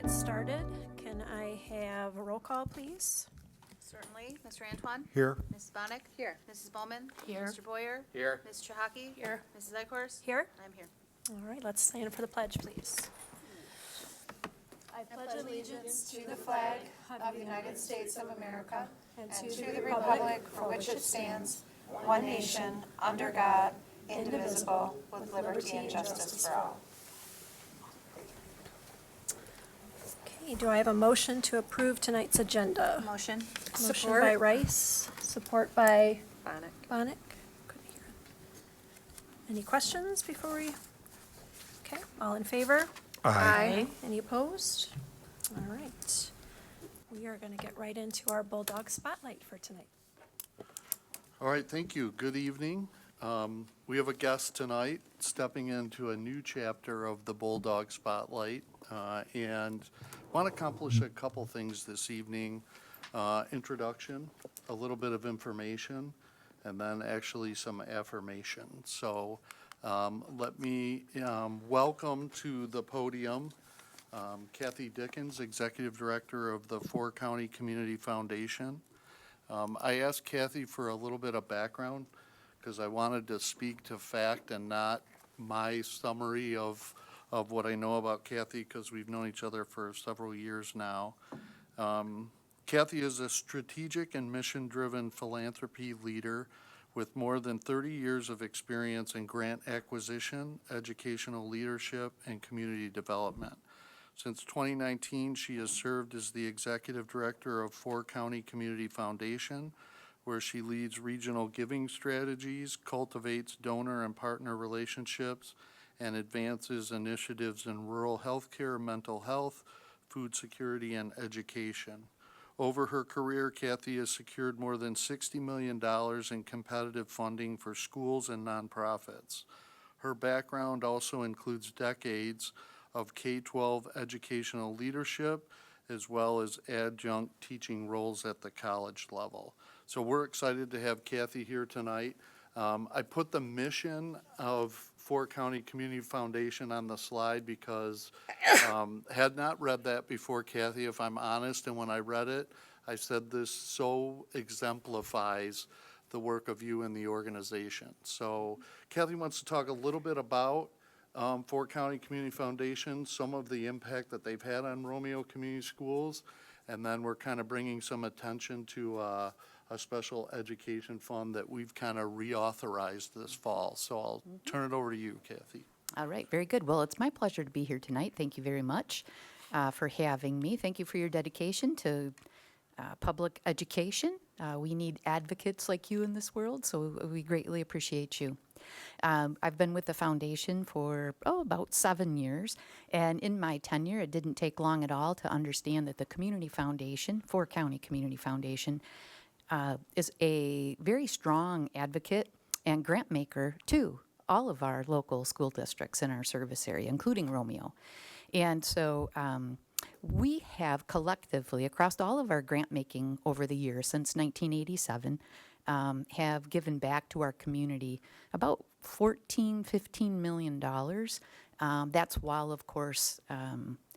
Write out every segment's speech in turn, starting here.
get started. Can I have a roll call, please? Certainly. Mr. Antoine? Here. Mrs. Bonnick? Here. Mrs. Bowman? Here. Mr. Boyer? Here. Ms. Chahaki? Here. Mrs. Eichhorst? Here. I'm here. All right, let's stand for the pledge, please. I pledge allegiance to the flag of the United States of America and to the republic for which it stands, one nation, under God, indivisible, with liberty and justice for all. Okay, do I have a motion to approve tonight's agenda? Motion. Motion by Rice, support by Bonnick. Bonnick. Couldn't hear it. Any questions before we? Okay, all in favor? Aye. Any opposed? All right. We are going to get right into our Bulldog Spotlight for tonight. All right, thank you. Good evening. We have a guest tonight stepping into a new chapter of the Bulldog Spotlight, and want to accomplish a couple things this evening. Introduction, a little bit of information, and then actually some affirmation. So let me welcome to the podium Kathy Dickens, Executive Director of the Four-County Community Foundation. I asked Kathy for a little bit of background because I wanted to speak to fact and not my summary of what I know about Kathy, because we've known each other for several years now. Kathy is a strategic and mission-driven philanthropy leader with more than 30 years of experience in grant acquisition, educational leadership, and community development. Since 2019, she has served as the Executive Director of Four-County Community Foundation, where she leads regional giving strategies, cultivates donor and partner relationships, and advances initiatives in rural healthcare, mental health, food security, and education. Over her career, Kathy has secured more than $60 million in competitive funding for schools and nonprofits. Her background also includes decades of K-12 educational leadership, as well as adjunct teaching roles at the college level. So we're excited to have Kathy here tonight. I put the mission of Four-County Community Foundation on the slide because had not read that before, Kathy, if I'm honest, and when I read it, I said this so exemplifies the work of you and the organization. So Kathy wants to talk a little bit about Four-County Community Foundation, some of the impact that they've had on Romeo Community Schools, and then we're kind of bringing some attention to a special education fund that we've kind of reauthorized this fall. So I'll turn it over to you, Kathy. All right, very good. Well, it's my pleasure to be here tonight. Thank you very much for having me. Thank you for your dedication to public education. We need advocates like you in this world, so we greatly appreciate you. I've been with the foundation for, about 7 years, and in my tenure, it didn't take long at all to understand that the Community Foundation, Four-County Community Foundation, is a very strong advocate and grant maker to all of our local school districts in our service area, including Romeo. And so we have collectively, across all of our grant making over the years since 1987, have given back to our community about $14–15 million. That's while, of course,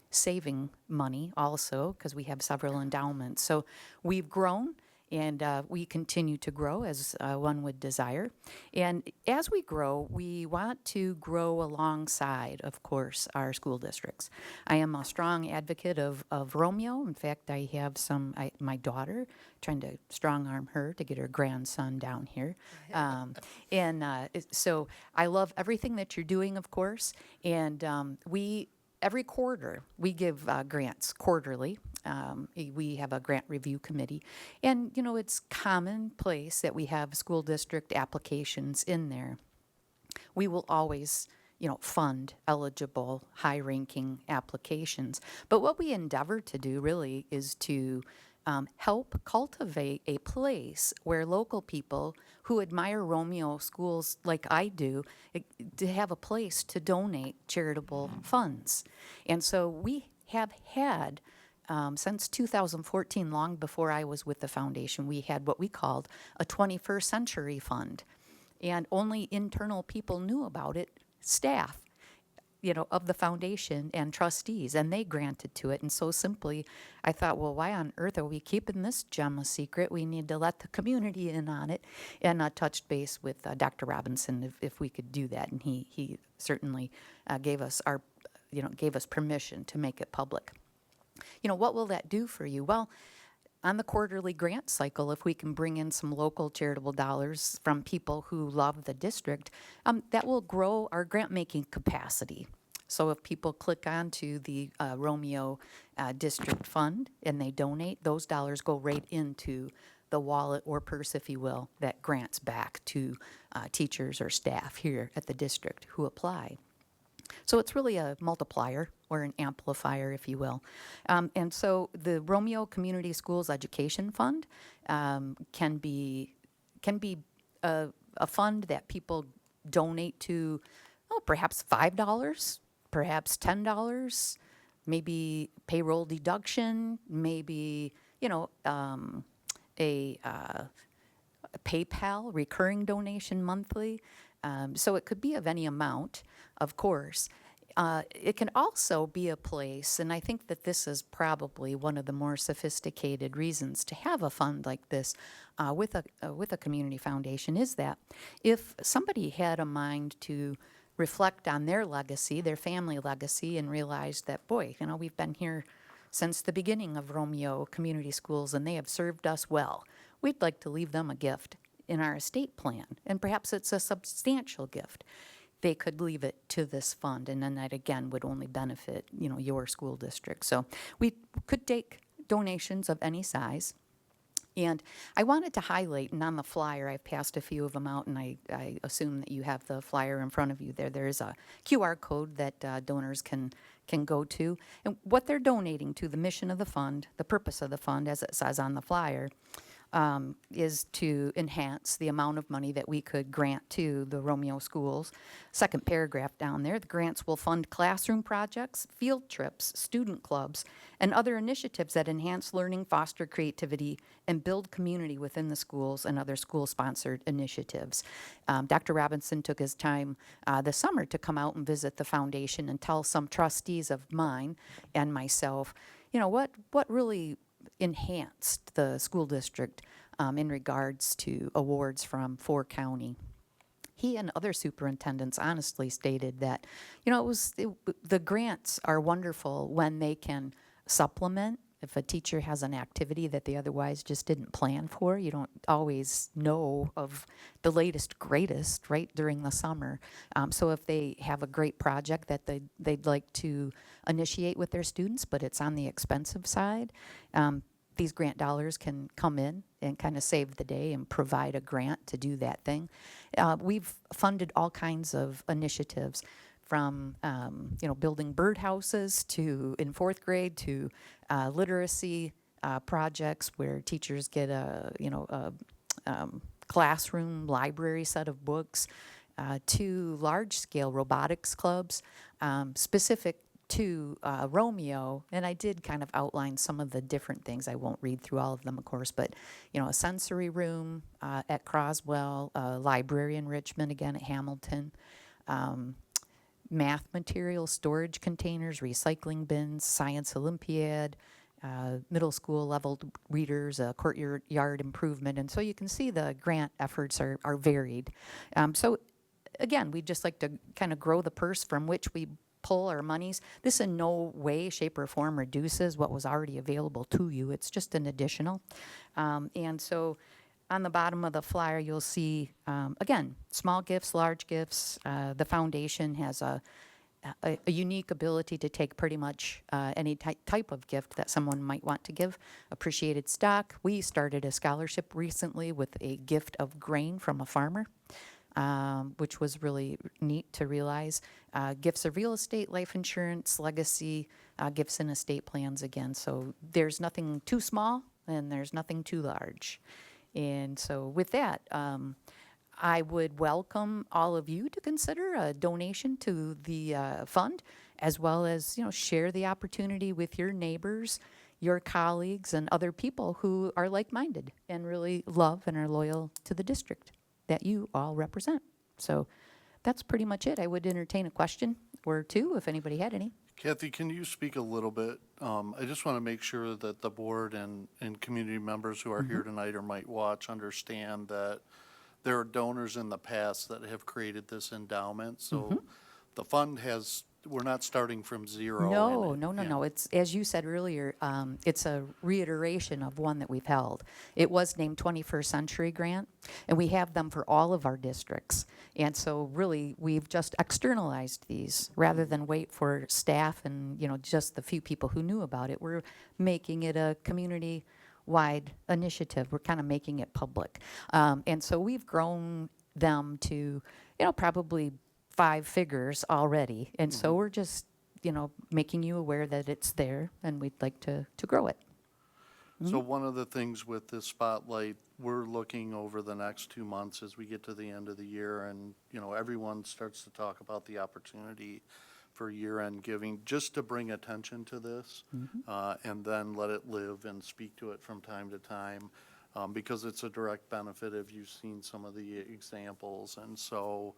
saving money also, because we have several endowments. So we've grown, and we continue to grow as one would desire. And as we grow, we want to grow alongside, of course, our school districts. I am a strong advocate of Romeo. In fact, I have my daughter, trying to strong-arm her to get her grandson down here. So I love everything that you're doing, of course. And every quarter, we give grants quarterly. We have a grant review committee. And, it's commonplace that we have school district applications in there. We will always, fund eligible, high-ranking applications. But what we endeavor to do really is to help cultivate a place where local people who admire Romeo schools like I do, to have a place to donate charitable funds. And so we have had, since 2014, long before I was with the foundation, we had what we called a 21st Century Fund. And only internal people knew about it, staff. of the foundation and trustees, and they granted to it. And so simply, I thought, well, why on earth are we keeping this gem a secret? We need to let the community in on it. And touched base with Dr. Robinson if we could do that, and he certainly gave us permission to make it public. What will that do for you? Well, on the quarterly grant cycle, if we can bring in some local charitable dollars from people who love the district, that will grow our grant-making capacity. So if people click onto the Romeo District Fund and they donate, those dollars go right into the wallet or purse, if you will, that grants back to teachers or staff here at the district who apply. So it's really a multiplier or an amplifier, if you will. And so the Romeo Community Schools Education Fund can be a fund that people donate to, perhaps $5, perhaps $10, maybe payroll deduction, maybe, a PayPal recurring donation monthly. So it could be of any amount, of course. It can also be a place, and I think that this is probably one of the more sophisticated reasons to have a fund like this with a community foundation, is that if somebody had a mind to reflect on their legacy, their family legacy, and realize that, boy, we've been here since the beginning of Romeo Community Schools and they have served us well, we'd like to leave them a gift in our estate plan, and perhaps it's a substantial gift. They could leave it to this fund, and then that again would only benefit, your school district. So we could take donations of any size. And I wanted to highlight, and on the flyer, I've passed a few of them out, and I assume that you have the flyer in front of you there. There is a QR code that donors can go to. And what they're donating to, the mission of the fund, the purpose of the fund, as it says on the flyer, is to enhance the amount of money that we could grant to the Romeo schools. Second paragraph down there, the grants will fund classroom projects, field trips, student clubs, and other initiatives that enhance learning, foster creativity, and build community within the schools and other school-sponsored initiatives. Dr. Robinson took his time this summer to come out and visit the foundation and tell some trustees of mine and myself, what really enhanced the school district in regards to awards from Fort County. He and other superintendents honestly stated that, the grants are wonderful when they can supplement. If a teacher has an activity that they otherwise just didn't plan for, you don't always know of the latest, greatest, right, during the summer. So if they have a great project that they'd like to initiate with their students, but it's on the expensive side, these grant dollars can come in and kind of save the day and provide a grant to do that thing. We've funded all kinds of initiatives, from building birdhouses to, in fourth grade, to literacy projects where teachers get a classroom library set of books, to large-scale robotics clubs specific to Romeo. And I did kind of outline some of the different things. I won't read through all of them, of course, but a sensory room at Croswell, library enrichment again at Hamilton, math material storage containers, recycling bins, science Olympiad, middle school level readers, courtyard improvement. And so you can see the grant efforts are varied. So again, we'd just like to kind of grow the purse from which we pull our monies. This in no way, shape, or form reduces what was already available to you. It's just an additional. And so on the bottom of the flyer, you'll see, again, small gifts, large gifts. The foundation has a unique ability to take pretty much any type of gift that someone might want to give. Appreciated stock. We started a scholarship recently with a gift of grain from a farmer, which was really neat to realize. Gifts of real estate, life insurance, legacy, gifts and estate plans again. So there's nothing too small and there's nothing too large. And so with that, I would welcome all of you to consider a donation to the fund, as well as, share the opportunity with your neighbors, your colleagues, and other people who are like-minded and really love and are loyal to the district that you all represent. So that's pretty much it. I would entertain a question were too, if anybody had any. Kathy, can you speak a little bit? I just want to make sure that the board and community members who are here tonight or might watch understand that there are donors in the past that have created this endowment. So the fund we're not starting from zero. No, in it. no, no, Yeah. no. It's, as you said earlier, it's a reiteration of one that we've held. It was named 21st Century Grant, and we have them for all of our districts. And so really, we've just externalized these rather than wait for staff and, just the few people who knew about it. We're making it a community-wide initiative. We're kind of making it public. And so we've grown them to, probably 5 figures already. And so we're just, making you aware that it's there and we'd like to grow it. So one of the things with this spotlight, we're looking over the next 2 months as we get to the end of the year and, everyone starts to talk about the opportunity for year-end giving, just to bring attention to this, and then let it live and speak to it from time to time, because it's a direct benefit if you've seen some of the examples. And so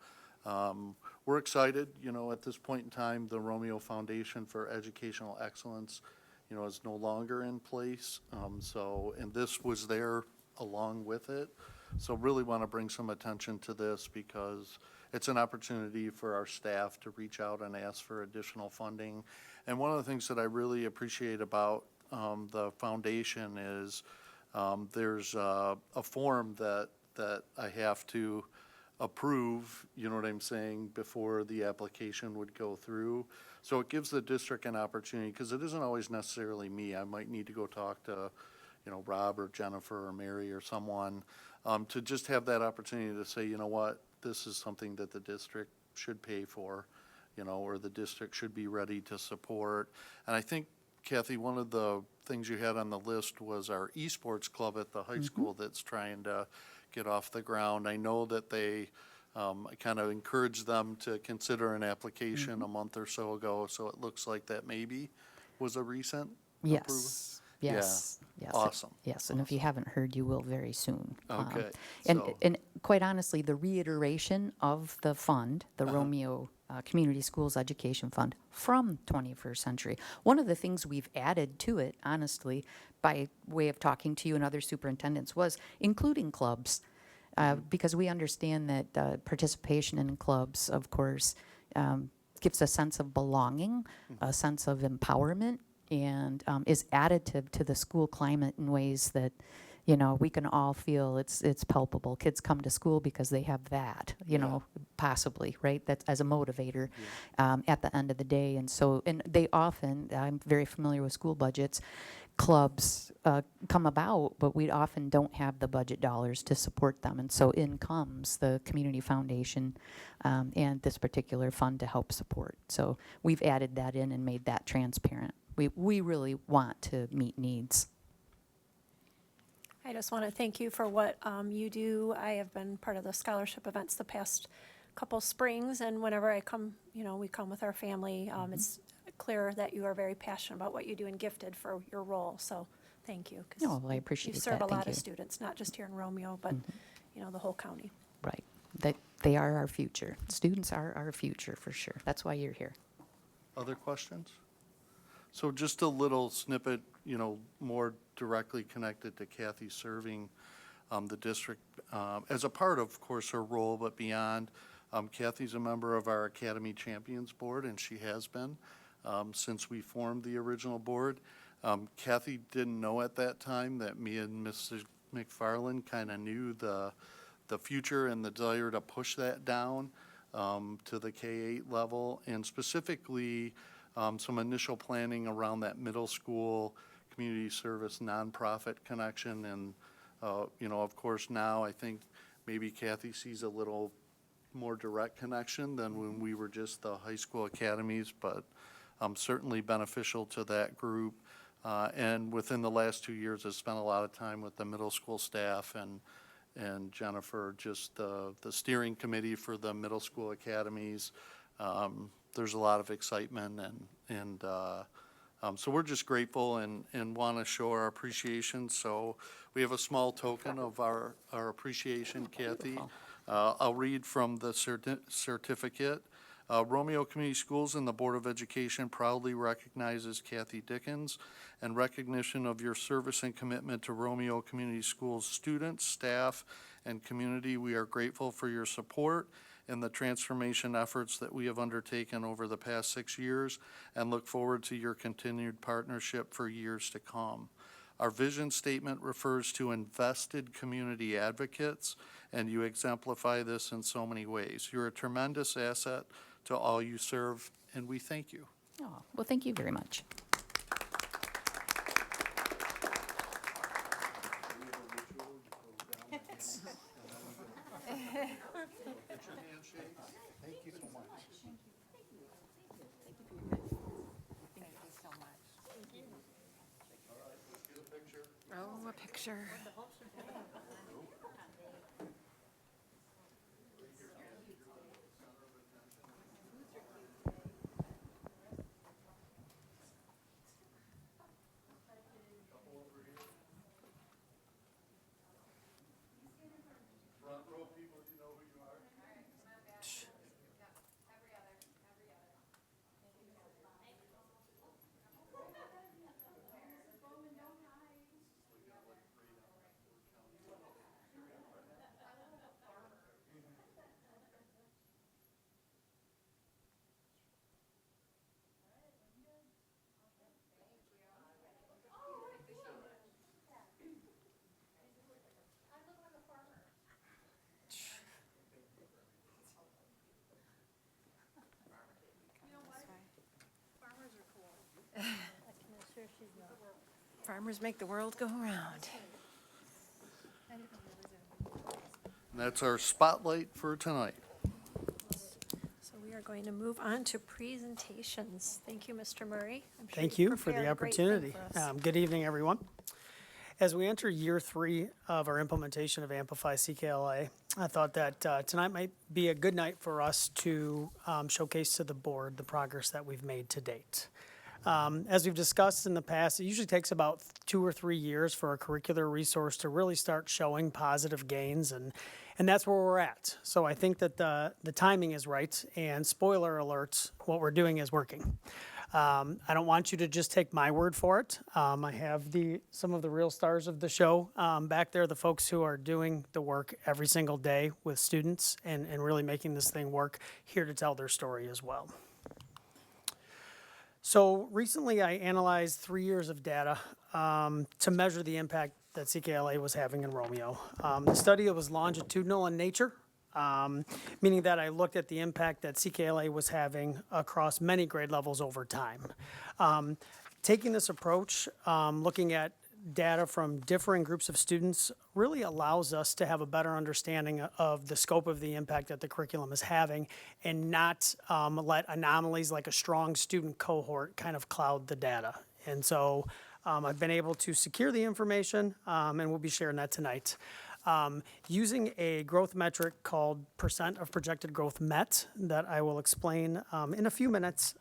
we're excited, at this point in time, the Romeo Foundation for Educational Excellence, is no longer in place. And this was there along with it. So really want to bring some attention to this because it's an opportunity for our staff to reach out and ask for additional funding. And one of the things that I really appreciate about the foundation is there's a form that I have to approve, you know what I'm saying, before the application would go through. So it gives the district an opportunity, because it isn't always necessarily me. I might need to go talk to, Rob or Jennifer or Mary or someone, to just have that opportunity to say, you know what, this is something that the district should pay for, or the district should be ready to support. And I think, Kathy, one of the things you had on the list was our esports club at the high school that's trying to get off the ground. I know that they, I kind of encouraged them to consider an application a month or so ago, so it looks like that maybe was a recent approval. Yes, yes, yes. Awesome. Yes, and if you haven't heard, you will very soon. Okay, And, so- and quite honestly, the reiteration of the fund, the Romeo Community Schools Education Fund from 21st Century, one of the things we've added to it, honestly, by way of talking to you and other superintendents, was including clubs. Because we understand that participation in clubs, of course, gives a sense of belonging, a sense of empowerment, and is additive to the school climate in ways that, we can all feel it's palpable. Kids come to school because they have that, possibly, right? That's as a motivator at the end of the day. And so, and they often, I'm very familiar with school budgets, clubs come about, but we often don't have the budget dollars to support them. And so in comes the Community Foundation and this particular fund to help support. So we've added that in and made that transparent. We really want to meet needs. I just want to thank you for what you do. I have been part of the scholarship events the past couple springs, and whenever I come, we come with our family. It's clear that you are very passionate about what you do and gifted for your role, so thank you. 'Cause Oh, well, I appreciate you serve that. a Thank lot of you. students, not just here in Romeo, but, the whole county. Right. That they are our future. Students are our future for sure. That's why you're here. Other questions? So just a little snippet, more directly connected to Kathy serving the district as a part of course, her role, but beyond. Kathy's a member of our Academy Champions Board, and she has been since we formed the original board. Kathy didn't know at that time that me and Mrs. McFarland kind of knew the future and the desire to push that down to the K-8 level, and specifically some initial planning around that middle school community service nonprofit connection. And, of course, now I think maybe Kathy sees a little more direct connection than when we were just the high school academies, but certainly beneficial to that group. And within the last 2 years, I've spent a lot of time with the middle school staff and Jennifer, just the steering committee for the middle school academies. There's a lot of excitement, and so we're just grateful and want to show our appreciation. So we have a small token of our appreciation, Kathy. I'll read from the certificate. Romeo Community Schools and the Board of Education proudly recognizes Kathy Dickens. In recognition of your service and commitment to Romeo Community Schools students, staff, and community, we are grateful for your support in the transformation efforts that we have undertaken over the past 6 years and look forward to your continued partnership for years to come. Our vision statement refers to invested community advocates, and you exemplify this in so many ways. You're a tremendous asset to all you serve, and we thank you. Oh, well, thank you very much. Thank you so much. Oh, a picture. Front row people, do you know who you are? Farmers make the world go round. And that's our spotlight for tonight. So we are going to move on to presentations. Thank you, Mr. Murray. I'm sure Thank you've you for the prepared a great thing opportunity. for us. Good evening, everyone. As we enter year 3 of our implementation of Amplify CKLA, I thought that tonight might be a good night for us to showcase to the board the progress that we've made to date. As we've discussed in the past, it usually takes about 2 or 3 years for a curricular resource to really start showing positive gains, and that's where we're at. So I think that the timing is right, and spoiler alert, what we're doing is working. I don't want you to just take my word for it. I have some of the real stars of the show back there, the folks who are doing the work every single day with students and really making this thing work, here to tell their story as well. So recently I analyzed 3 years of data to measure the impact that CKLA was having in Romeo. The study was longitudinal in nature, meaning that I looked at the impact that CKLA was having across many grade levels over time. Taking this approach, looking at data from differing groups of students really allows us to have a better understanding of the scope of the impact that the curriculum is having and not let anomalies like a strong student cohort kind of cloud the data. And so I've been able to secure the information and we'll be sharing that tonight. Using a growth metric called percent of projected growth met that I will explain in a few minutes,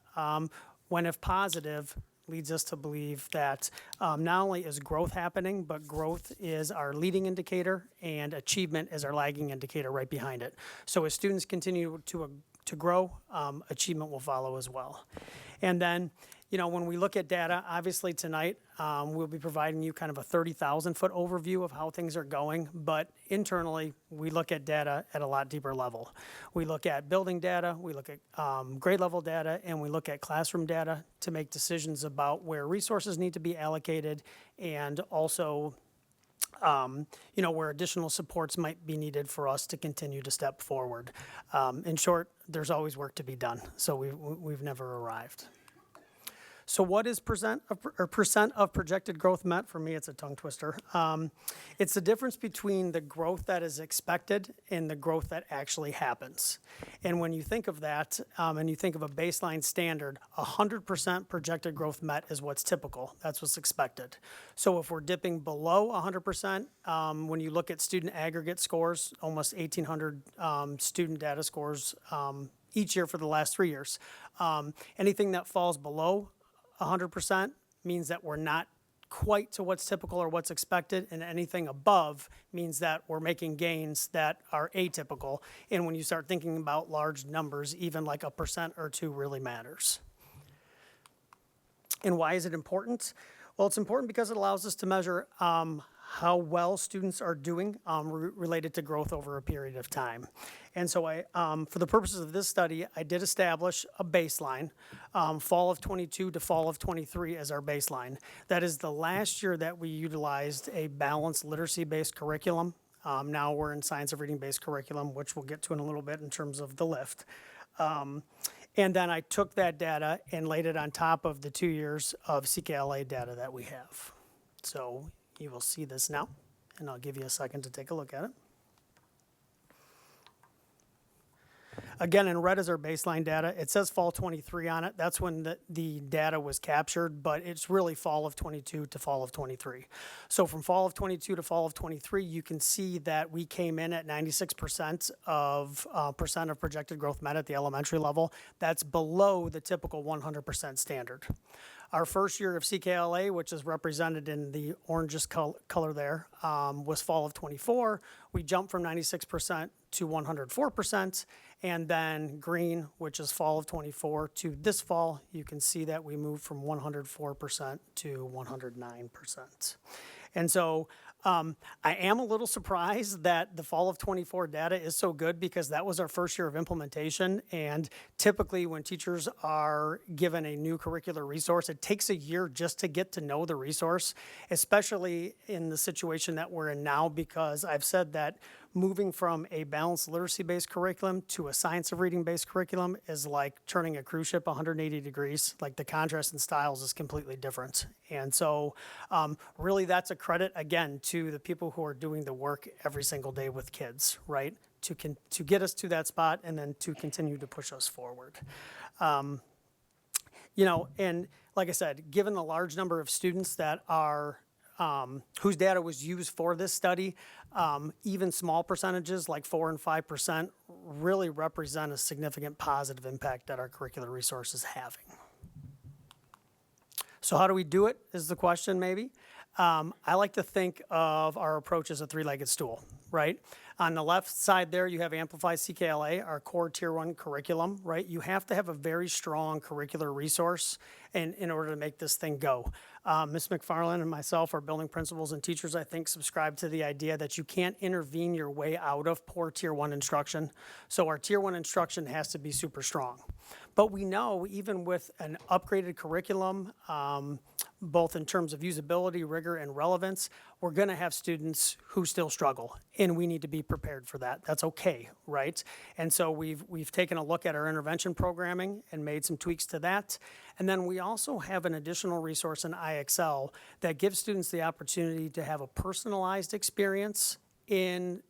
when if positive, leads us to believe that not only is growth happening, but growth is our leading indicator and achievement is our lagging indicator right behind it. So as students continue to grow, achievement will follow as well. And then, you know, when we look at data, obviously tonight, we'll be providing you kind of a 30,000-foot overview of how things are going, but internally, we look at data at a lot deeper level. We look at building data, we look at grade level data, and we look at classroom data to make decisions about where resources need to be allocated and also you know, where additional supports might be needed for us to continue to step forward. In short, there's always work to be done, so we've never arrived. So what is percent of projected growth met? For me, it's a tongue twister. It's the difference between the growth that is expected and the growth that actually happens. And when you think of that, and you think of a baseline standard, 100% projected growth met is what's typical. That's what's expected. So if we're dipping below 100%, when you look at student aggregate scores, almost 1,800 student data scores each year for the last 3 years, anything that falls below 100% means that we're not quite to what's typical or what's expected, and anything above means that we're making gains that are atypical. And when you start thinking about large numbers, even like a % or 2 really matters. And why is it important? Well, it's important because it allows us to measure how well students are doing related to growth over a period of time. And so for the purposes of this study, I did establish a baseline, fall of 22 to fall of 23 as our baseline. That is the last year that we utilized a balanced literacy-based curriculum. Now we're in science of reading-based curriculum, which we'll get to in a little bit in terms of the lift. And then I took that data and laid it on top of the 2 years of CKLA data that we have. So you will see this now, and I'll give you a second to take a look at it. Again, in red is our baseline data. It says fall 23 on it. That's when the data was captured, but it's really fall of 22 to fall of 23. So from fall of 22 to fall of 23, you can see that we came in at 96% of percent of projected growth met at the elementary level. That's below the typical 100% standard. Our first year of CKLA, which is represented in the orangish color there, was fall of 24. We jumped from 96% to 104%. And then green, which is fall of 24, to this fall, you can see that we moved from 104% to 109%. And so I am a little surprised that the fall of 24 data is so good, because that was our first year of implementation. And typically when teachers are given a new curricular resource, it takes a year just to get to know the resource, especially in the situation that we're in now, because I've said that moving from a balanced literacy-based curriculum to a science of reading-based curriculum is like turning a cruise ship 180 degrees. Like, the contrast in styles is completely different. And so really that's a credit, again, to the people who are doing the work every single day with kids, right? To get us to that spot and then to continue to push us forward. You know, and like I said, given the large number of students that are whose data was used for this study, even small percentages like 4 and 5% really represent a significant positive impact that our curricular resource is having. So how do we do it is the question, maybe. I like to think of our approach as a three-legged stool, right? On the left side there, you have Amplify CKLA, our core Tier 1 curriculum, right? You have to have a very strong curricular resource in order to make this thing go. Ms. McFarland and myself, our building principals and teachers, I think, subscribe to the idea that you can't intervene your way out of poor Tier 1 instruction. So our Tier 1 instruction has to be super strong. But we know, even with an upgraded curriculum, both in terms of usability, rigor, and relevance, we're going to have students who still struggle, and we need to be prepared for that. That's okay, right? And so we've taken a look at our intervention programming and made some tweaks to that. And then we also have an additional resource in IXL that gives students the opportunity to have a personalized experience in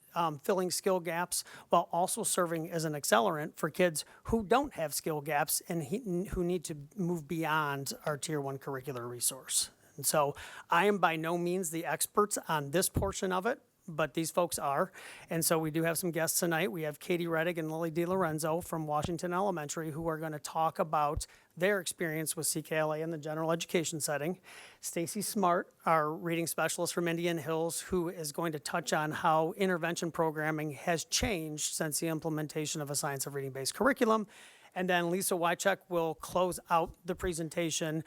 filling skill gaps, while also serving as an accelerant for kids who don't have skill gaps and who need to move beyond our Tier 1 curricular resource. And so I am by no means the experts on this portion of it, but these folks are. And so we do have some guests tonight. We have Katie Reddick and Lily DiLorenzo from Washington Elementary, who are going to talk about their experience with CKLA in the general education setting. Stacy Smart, our reading specialist from Indian Hills, who is going to touch on how intervention programming has changed since the implementation of a science of reading-based curriculum. And then Lisa Wychek will close out the presentation,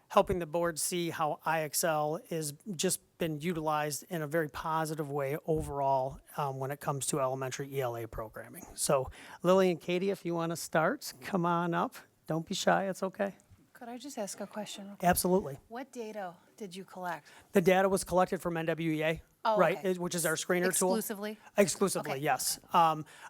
helping the board see how IXL is just been utilized in a very positive way overall when it comes to elementary ELA programming. So Lily and Katie, if you want to start, come on up. Don't be shy, it's okay. Could I just ask a question? Absolutely. What data did you collect? The data was collected from NWEA, Oh, right, okay. which is our screener tool. Exclusively? Exclusively, Okay. yes.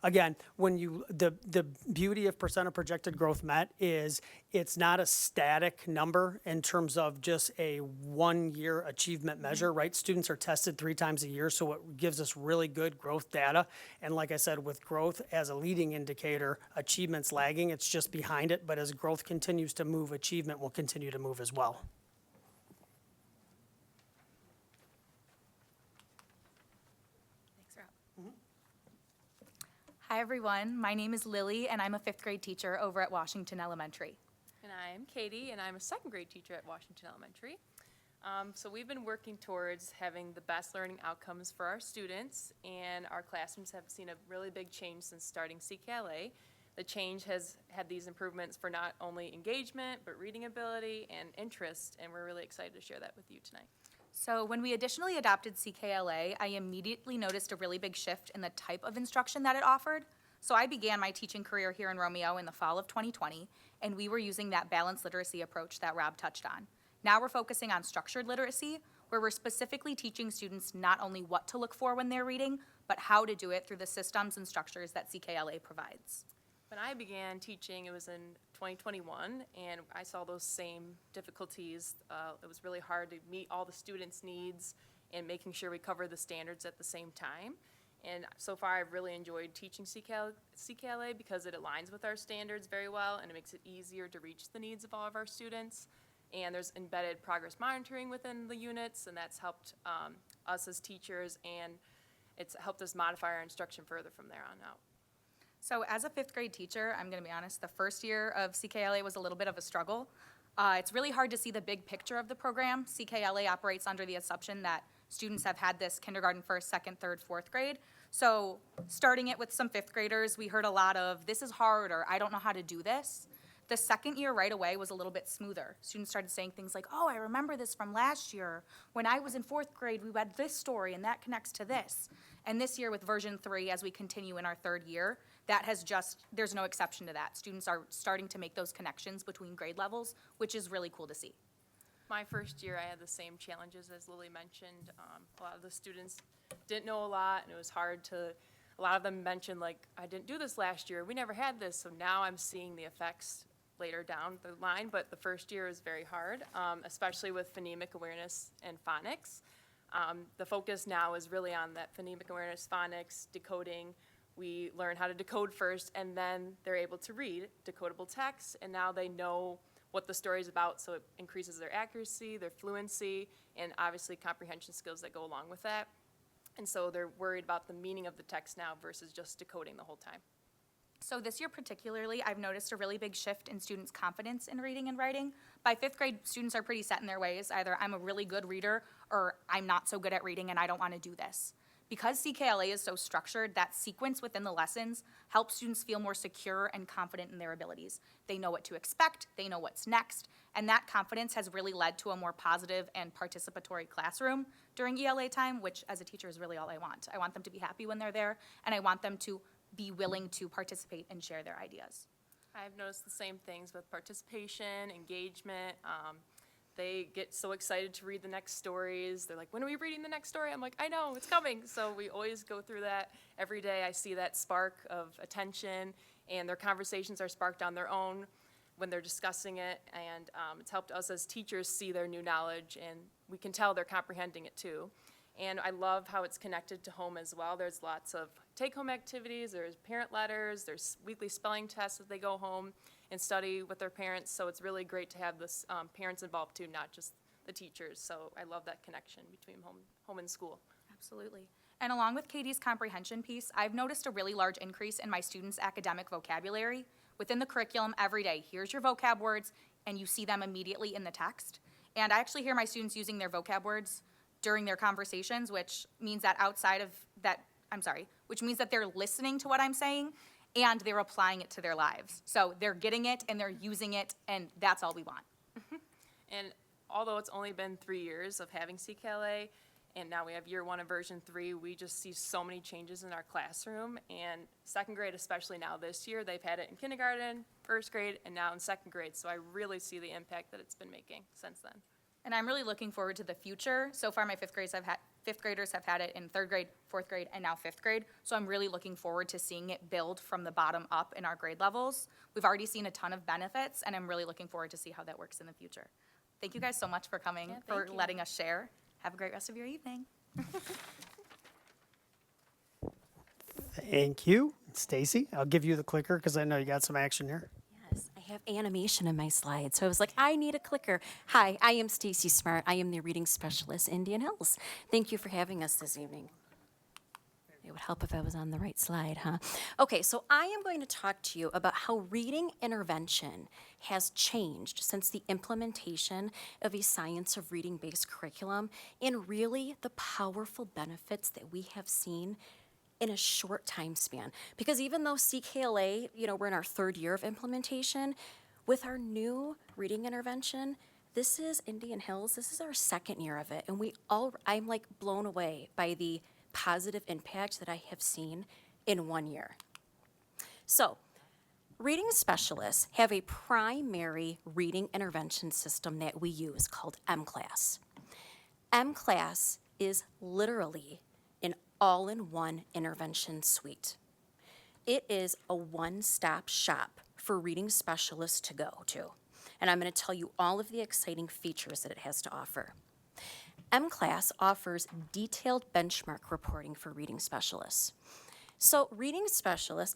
Again, when the beauty of percent of projected growth met is it's not a static number in terms of just a 1-year achievement measure, right? Students are tested 3 times a year, so it gives us really good growth data. And like I said, with growth as a leading indicator, achievement's lagging, it's just behind it. But as growth continues to move, achievement will continue to move as well. Hi, everyone. My name is Lily, and I'm a 5th grade teacher over at Washington Elementary. And I'm Katie, and I'm a 2nd grade teacher at Washington Elementary. So we've been working towards having the best learning outcomes for our students, and our classrooms have seen a really big change since starting CKLA. The change has had these improvements for not only engagement, but reading ability and interest, and we're really excited to share that with you tonight. So when we additionally adopted CKLA, I immediately noticed a really big shift in the type of instruction that it offered. So I began my teaching career here in Romeo in the fall of 2020, and we were using that balanced literacy approach that Rob touched on. Now we're focusing on structured literacy, where we're specifically teaching students not only what to look for when they're reading, but how to do it through the systems and structures that CKLA provides. When I began teaching, it was in 2021, and I saw those same difficulties. It was really hard to meet all the students' needs and making sure we cover the standards at the same time. And so far, I've really enjoyed teaching CKLA because it aligns with our standards very well, and it makes it easier to reach the needs of all of our students. And there's embedded progress monitoring within the units, and that's helped us as teachers, and it's helped us modify our instruction further from there on out. So as a fifth grade teacher, I'm going to be honest, the first year of CKLA was a little bit of a struggle. It's really hard to see the big picture of the program. CKLA operates under the assumption that students have had this kindergarten, first, second, third, fourth grade. So starting it with some fifth graders, we heard a lot of, this is hard, or I don't know how to do this. The second year right away was a little bit smoother. Students started saying things like, oh, I remember this from last year. When I was in fourth grade, we read this story, and that connects to this. And this year with version 3, as we continue in our third year, that has just, there's no exception to that. Students are starting to make those connections between grade levels, which is really cool to see. My first year, I had the same challenges as Lily mentioned. A lot of the students didn't know a lot, and it was hard to, a lot of them mentioned, like, I didn't do this last year. We never had this, so now I'm seeing the effects later down the line, but the first year is very hard, especially with phonemic awareness and phonics. The focus now is really on that phonemic awareness, phonics, decoding. We learn how to decode first, and then they're able to read decodable text, and now they know what the story is about, so it increases their accuracy, their fluency, and obviously comprehension skills that go along with that. And so they're worried about the meaning of the text now versus just decoding the whole time. So this year particularly, I've noticed a really big shift in students' confidence in reading and writing. By fifth grade, students are pretty set in their ways. Either I'm a really good reader or I'm not so good at reading and I don't want to do this. Because CKLA is so structured, that sequence within the lessons helps students feel more secure and confident in their abilities. They know what to expect, they know what's next, and that confidence has really led to a more positive and participatory classroom during ELA time, which as a teacher is really all I want. I want them to be happy when they're there, and I want them to be willing to participate and share their ideas. I've noticed the same things with participation, engagement. They get so excited to read the next stories. They're like, when are we reading the next story? I'm like, I know, it's coming. So we always go through that every day. I see that spark of attention, and their conversations are sparked on their own when they're discussing it. And it's helped us as teachers see their new knowledge, and we can tell they're comprehending it too. And I love how it's connected to home as well. There's lots of take-home activities, there's parent letters, there's weekly spelling tests that they go home and study with their parents. So it's really great to have this parents involved too, not just the teachers. So I love that connection between home and school. Absolutely. And along with Katie's comprehension piece, I've noticed a really large increase in my students' academic vocabulary. Within the curriculum every day, here's your vocab words, and you see them immediately in the text. And I actually hear my students using their vocab words during their conversations, which means that which means that they're listening to what I'm saying and they're applying it to their lives. So they're getting it and they're using it, and that's all we want. And although it's only been 3 years of having CKLA, and now we have year 1 of version 3, we just see so many changes in our classroom. And second grade, especially now this year, they've had it in kindergarten, first grade, and now in second grade. So I really see the impact that it's been making since then. And I'm really looking forward to the future. So far, my fifth graders have had it in third grade, fourth grade, and now fifth grade. So I'm really looking forward to seeing it build from the bottom up in our grade levels. We've already seen a ton of benefits, and I'm really looking forward to see how that works in the future. Thank you guys so much for coming, for letting us share. Have a great rest of your evening. Thank you. Stacy, I'll give you the clicker because I know you got some action here. Yes, I have animation in my slide, so I was like, I need a clicker. Hi, I am Stacy Smart. I am the reading specialist in Indian Hills. Thank you for having us this evening. It would help if I was on the right slide, huh? Okay, so I am going to talk to you about how reading intervention has changed since the implementation of a science of reading-based curriculum, and really the powerful benefits that we have seen in a short time span. Because even though CKLA, we're in our third year of implementation, with our new reading intervention, this is Indian Hills, this is our second year of it, and I'm like blown away by the positive impact that I have seen in 1 year. So, reading specialists have a primary reading intervention system that we use called MClass. MClass is literally an all-in-one intervention suite. It is a one-stop shop for reading specialists to go to. And I'm going to tell you all of the exciting features that it has to offer. MClass offers detailed benchmark reporting for reading specialists. So reading specialists,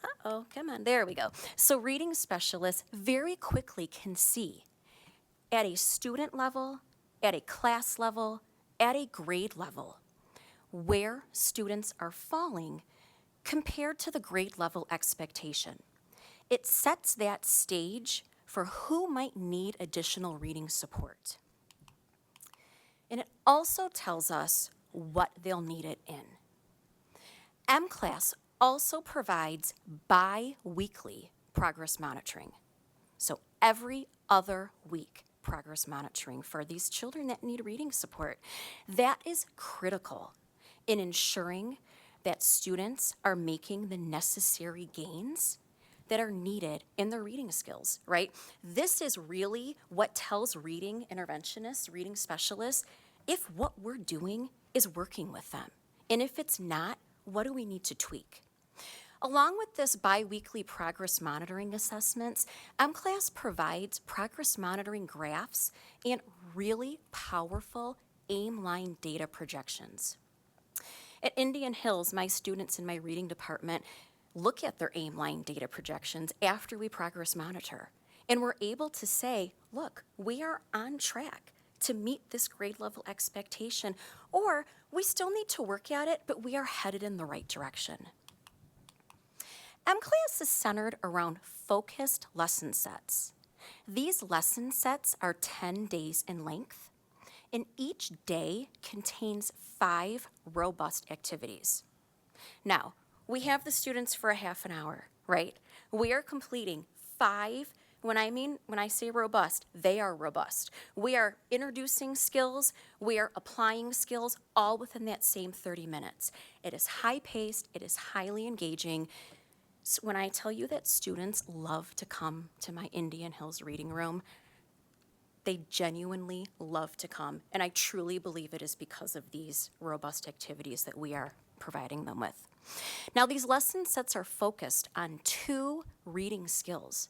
there we go. So reading specialists very quickly can see at a student level, at a class level, at a grade level, where students are falling compared to the grade level expectation. It sets that stage for who might need additional reading support. And it also tells us what they'll need it in. MClass also provides bi-weekly progress monitoring. So every other week, progress monitoring for these children that need reading support. That is critical in ensuring that students are making the necessary gains that are needed in their reading skills, right? This is really what tells reading interventionists, reading specialists, if what we're doing is working with them. And if it's not, what do we need to tweak? Along with this bi-weekly progress monitoring assessments, MClass provides progress monitoring graphs and really powerful aim line data projections. At Indian Hills, my students in my reading department look at their aim line data projections after we progress monitor. And we're able to say, look, we are on track to meet this grade level expectation, or we still need to work at it, but we are headed in the right direction. MClass is centered around focused lesson sets. These lesson sets are 10 days in length, and each day contains 5 robust activities. Now, we have the students for a half an hour, right? We are completing 5. When I say robust, they are robust. We are introducing skills, we are applying skills, all within that same 30 minutes. It is high-paced, it is highly engaging. So when I tell you that students love to come to my Indian Hills reading room, they genuinely love to come, and I truly believe it is because of these robust activities that we are providing them with. Now, these lesson sets are focused on 2 reading skills.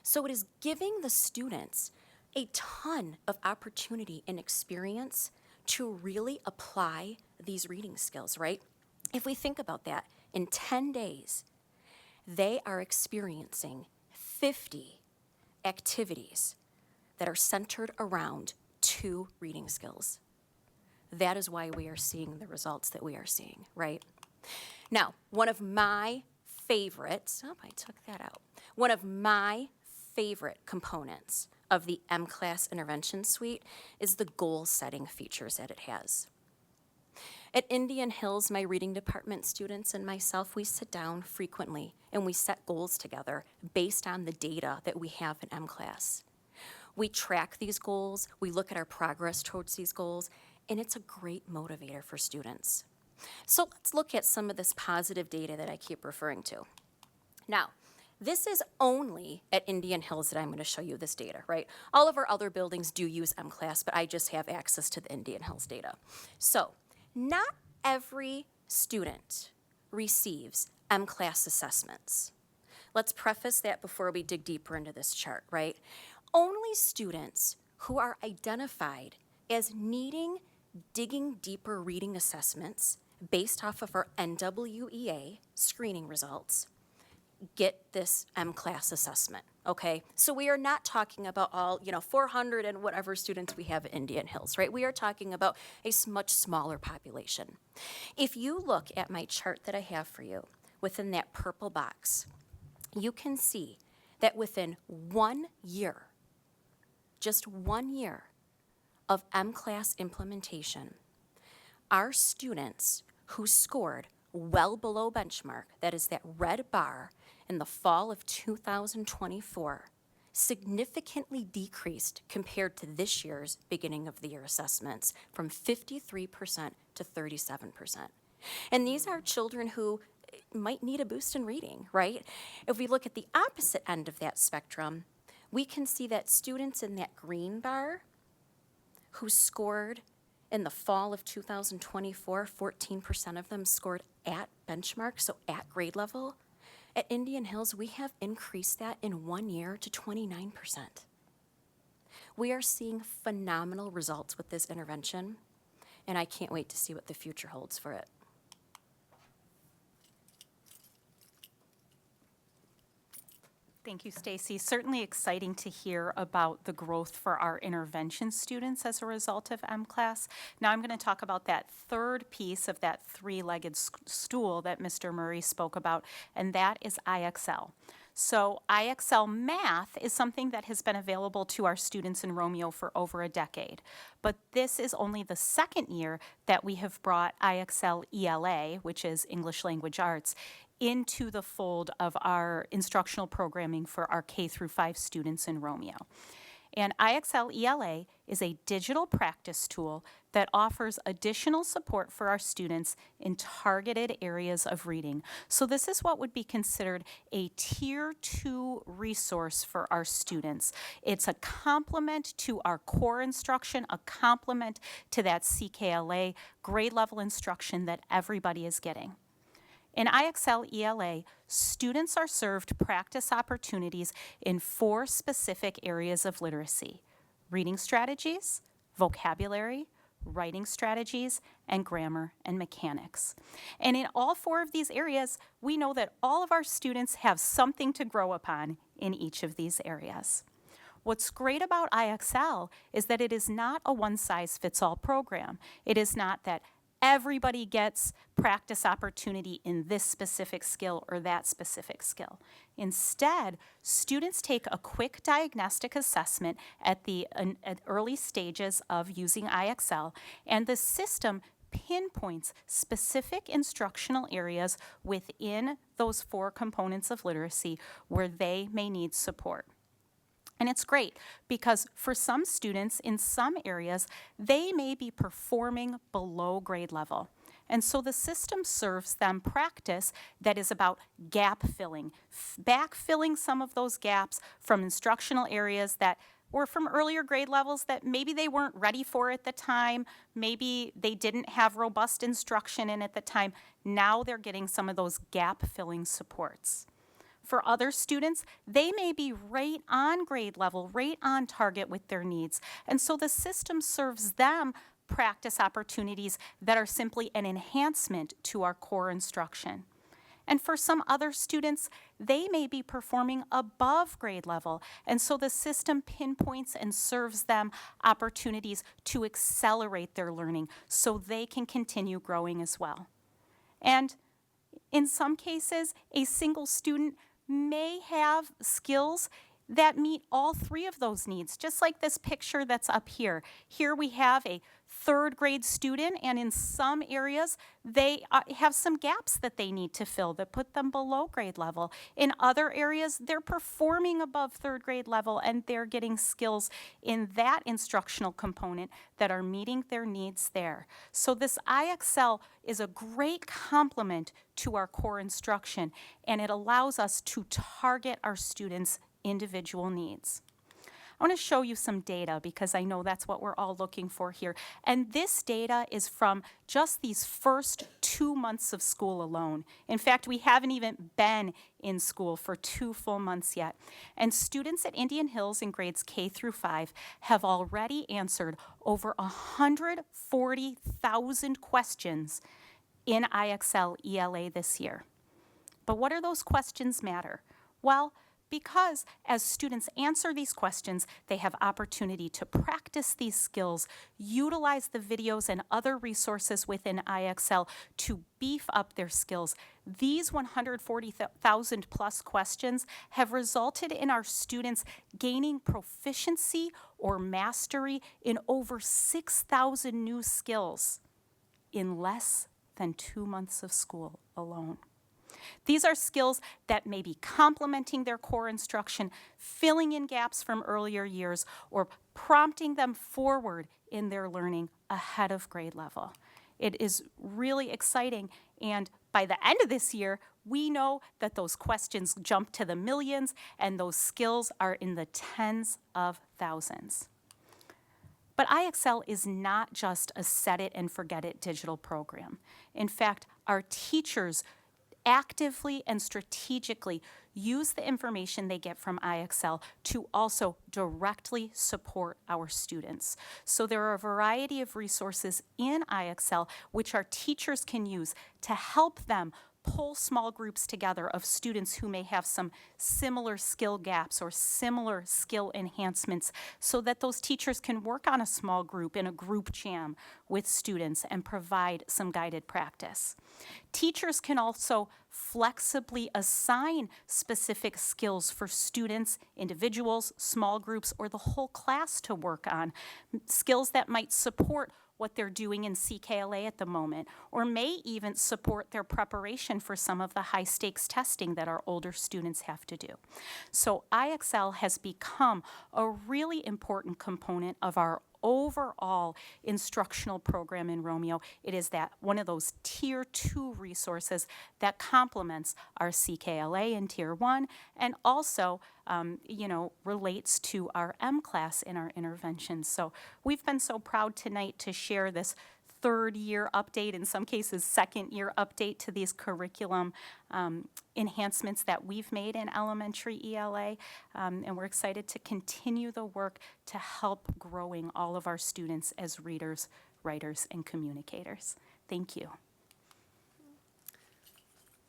So it is giving the students a ton of opportunity and experience to really apply these reading skills, right? If we think about that, in 10 days, they are experiencing 50 activities that are centered around 2 reading skills. That is why we are seeing the results that we are seeing, right? Now, one of my favorite components of the MClass intervention suite is the goal setting features that it has. At Indian Hills, my reading department students and myself, we sit down frequently and we set goals together based on the data that we have in MClass. We track these goals, we look at our progress towards these goals, and it's a great motivator for students. So let's look at some of this positive data that I keep referring to. Now, this is only at Indian Hills that I'm going to show you this data, right? All of our other buildings do use MClass, but I just have access to the Indian Hills data. So, not every student receives MClass assessments. Let's preface that before we dig deeper into this chart, right? Only students who are identified as needing digging deeper reading assessments based off of our NWEA screening results get this M-class assessment, okay? So we are not talking about all, 400 and whatever students we have at Indian Hills, right? We are talking about a much smaller population. If you look at my chart that I have for you, within that purple box, you can see that within 1 year, just 1 year of M-class implementation, our students who scored well below benchmark, that is that red bar, in the fall of 2024, significantly decreased compared to this year's beginning of the year assessments from 53% to 37%. And these are children who might need a boost in reading, right? If we look at the opposite end of that spectrum, we can see that students in that green bar who scored in the fall of 2024, 14% of them scored at benchmark, so at grade level. At Indian Hills, we have increased that in 1 year to 29%. We are seeing phenomenal results with this intervention, and I can't wait to see what the future holds for it. Thank you, Stacy. Certainly exciting to hear about the growth for our intervention students as a result of M-Class. Now I'm going to talk about that third piece of that three-legged stool that Mr. Murray spoke about, and that is IXL. So IXL Math is something that has been available to our students in Romeo for over a decade. But this is only the second year that we have brought IXL ELA, which is English Language Arts, into the fold of our instructional programming for our K through 5 students in Romeo. And IXL ELA is a digital practice tool that offers additional support for our students in targeted areas of reading. So this is what would be considered a Tier 2 resource for our students. It's a complement to our core instruction, a complement to that CKLA grade level instruction that everybody is getting. In IXL ELA, students are served practice opportunities in 4 specific areas of literacy: reading strategies, vocabulary, writing strategies, and grammar and mechanics. And in all 4 of these areas, we know that all of our students have something to grow upon in each of these areas. What's great about IXL is that it is not a one-size-fits-all program. It is not that everybody gets practice opportunity in this specific skill or that specific skill. Instead, students take a quick diagnostic assessment at the early stages of using IXL, and the system pinpoints specific instructional areas within those 4 components of literacy where they may need support. And it's great because for some students in some areas, they may be performing below grade level. And so the system serves them practice that is about gap filling, backfilling some of those gaps from instructional areas that were from earlier grade levels that maybe they weren't ready for at the time, maybe they didn't have robust instruction in at the time. Now they're getting some of those gap filling supports. For other students, they may be right on grade level, right on target with their needs. And so the system serves them practice opportunities that are simply an enhancement to our core instruction. And for some other students, they may be performing above grade level. And so the system pinpoints and serves them opportunities to accelerate their learning so they can continue growing as well. And in some cases, a single student may have skills that meet all 3 of those needs, just like this picture that's up here. Here we have a 3rd grade student, and in some areas, they have some gaps that they need to fill that put them below grade level. In other areas, they're performing above 3rd grade level, and they're getting skills in that instructional component that are meeting their needs there. So this IXL is a great complement to our core instruction, and it allows us to target our students' individual needs. I want to show you some data because I know that's what we're all looking for here. And this data is from just these first 2 months of school alone. In fact, we haven't even been in school for 2 full months yet. And students at Indian Hills in grades K through 5 have already answered over 140,000 questions in IXL ELA this year. But what do those questions matter? Well, because as students answer these questions, they have opportunity to practice these skills, utilize the videos and other resources within IXL to beef up their skills. These 140,000 plus questions have resulted in our students gaining proficiency or mastery in over 6,000 new skills in less than 2 months of school alone. These are skills that may be complementing their core instruction, filling in gaps from earlier years, or prompting them forward in their learning ahead of grade level. It is really exciting, and by the end of this year, we know that those questions jump to the millions, and those skills are in the tens of thousands. But IXL is not just a set-it-and-forget-it digital program. In fact, our teachers actively and strategically use the information they get from IXL to also directly support our students. So there are a variety of resources in IXL which our teachers can use to help them pull small groups together of students who may have some similar skill gaps or similar skill enhancements so that those teachers can work on a small group in a group jam with students and provide some guided practice. Teachers can also flexibly assign specific skills for students, individuals, small groups, or the whole class to work on, skills that might support what they're doing in CKLA at the moment, or may even support their preparation for some of the high-stakes testing that our older students have to do. So IXL has become a really important component of our overall instructional program in Romeo. It is that one of those Tier 2 resources that complements our CKLA in Tier 1 and also relates to our M class in our interventions. So we've been so proud tonight to share this third year update, in some cases second year update to these curriculum enhancements that we've made in elementary ELA. And we're excited to continue the work to help growing all of our students as readers, writers, and communicators. Thank you.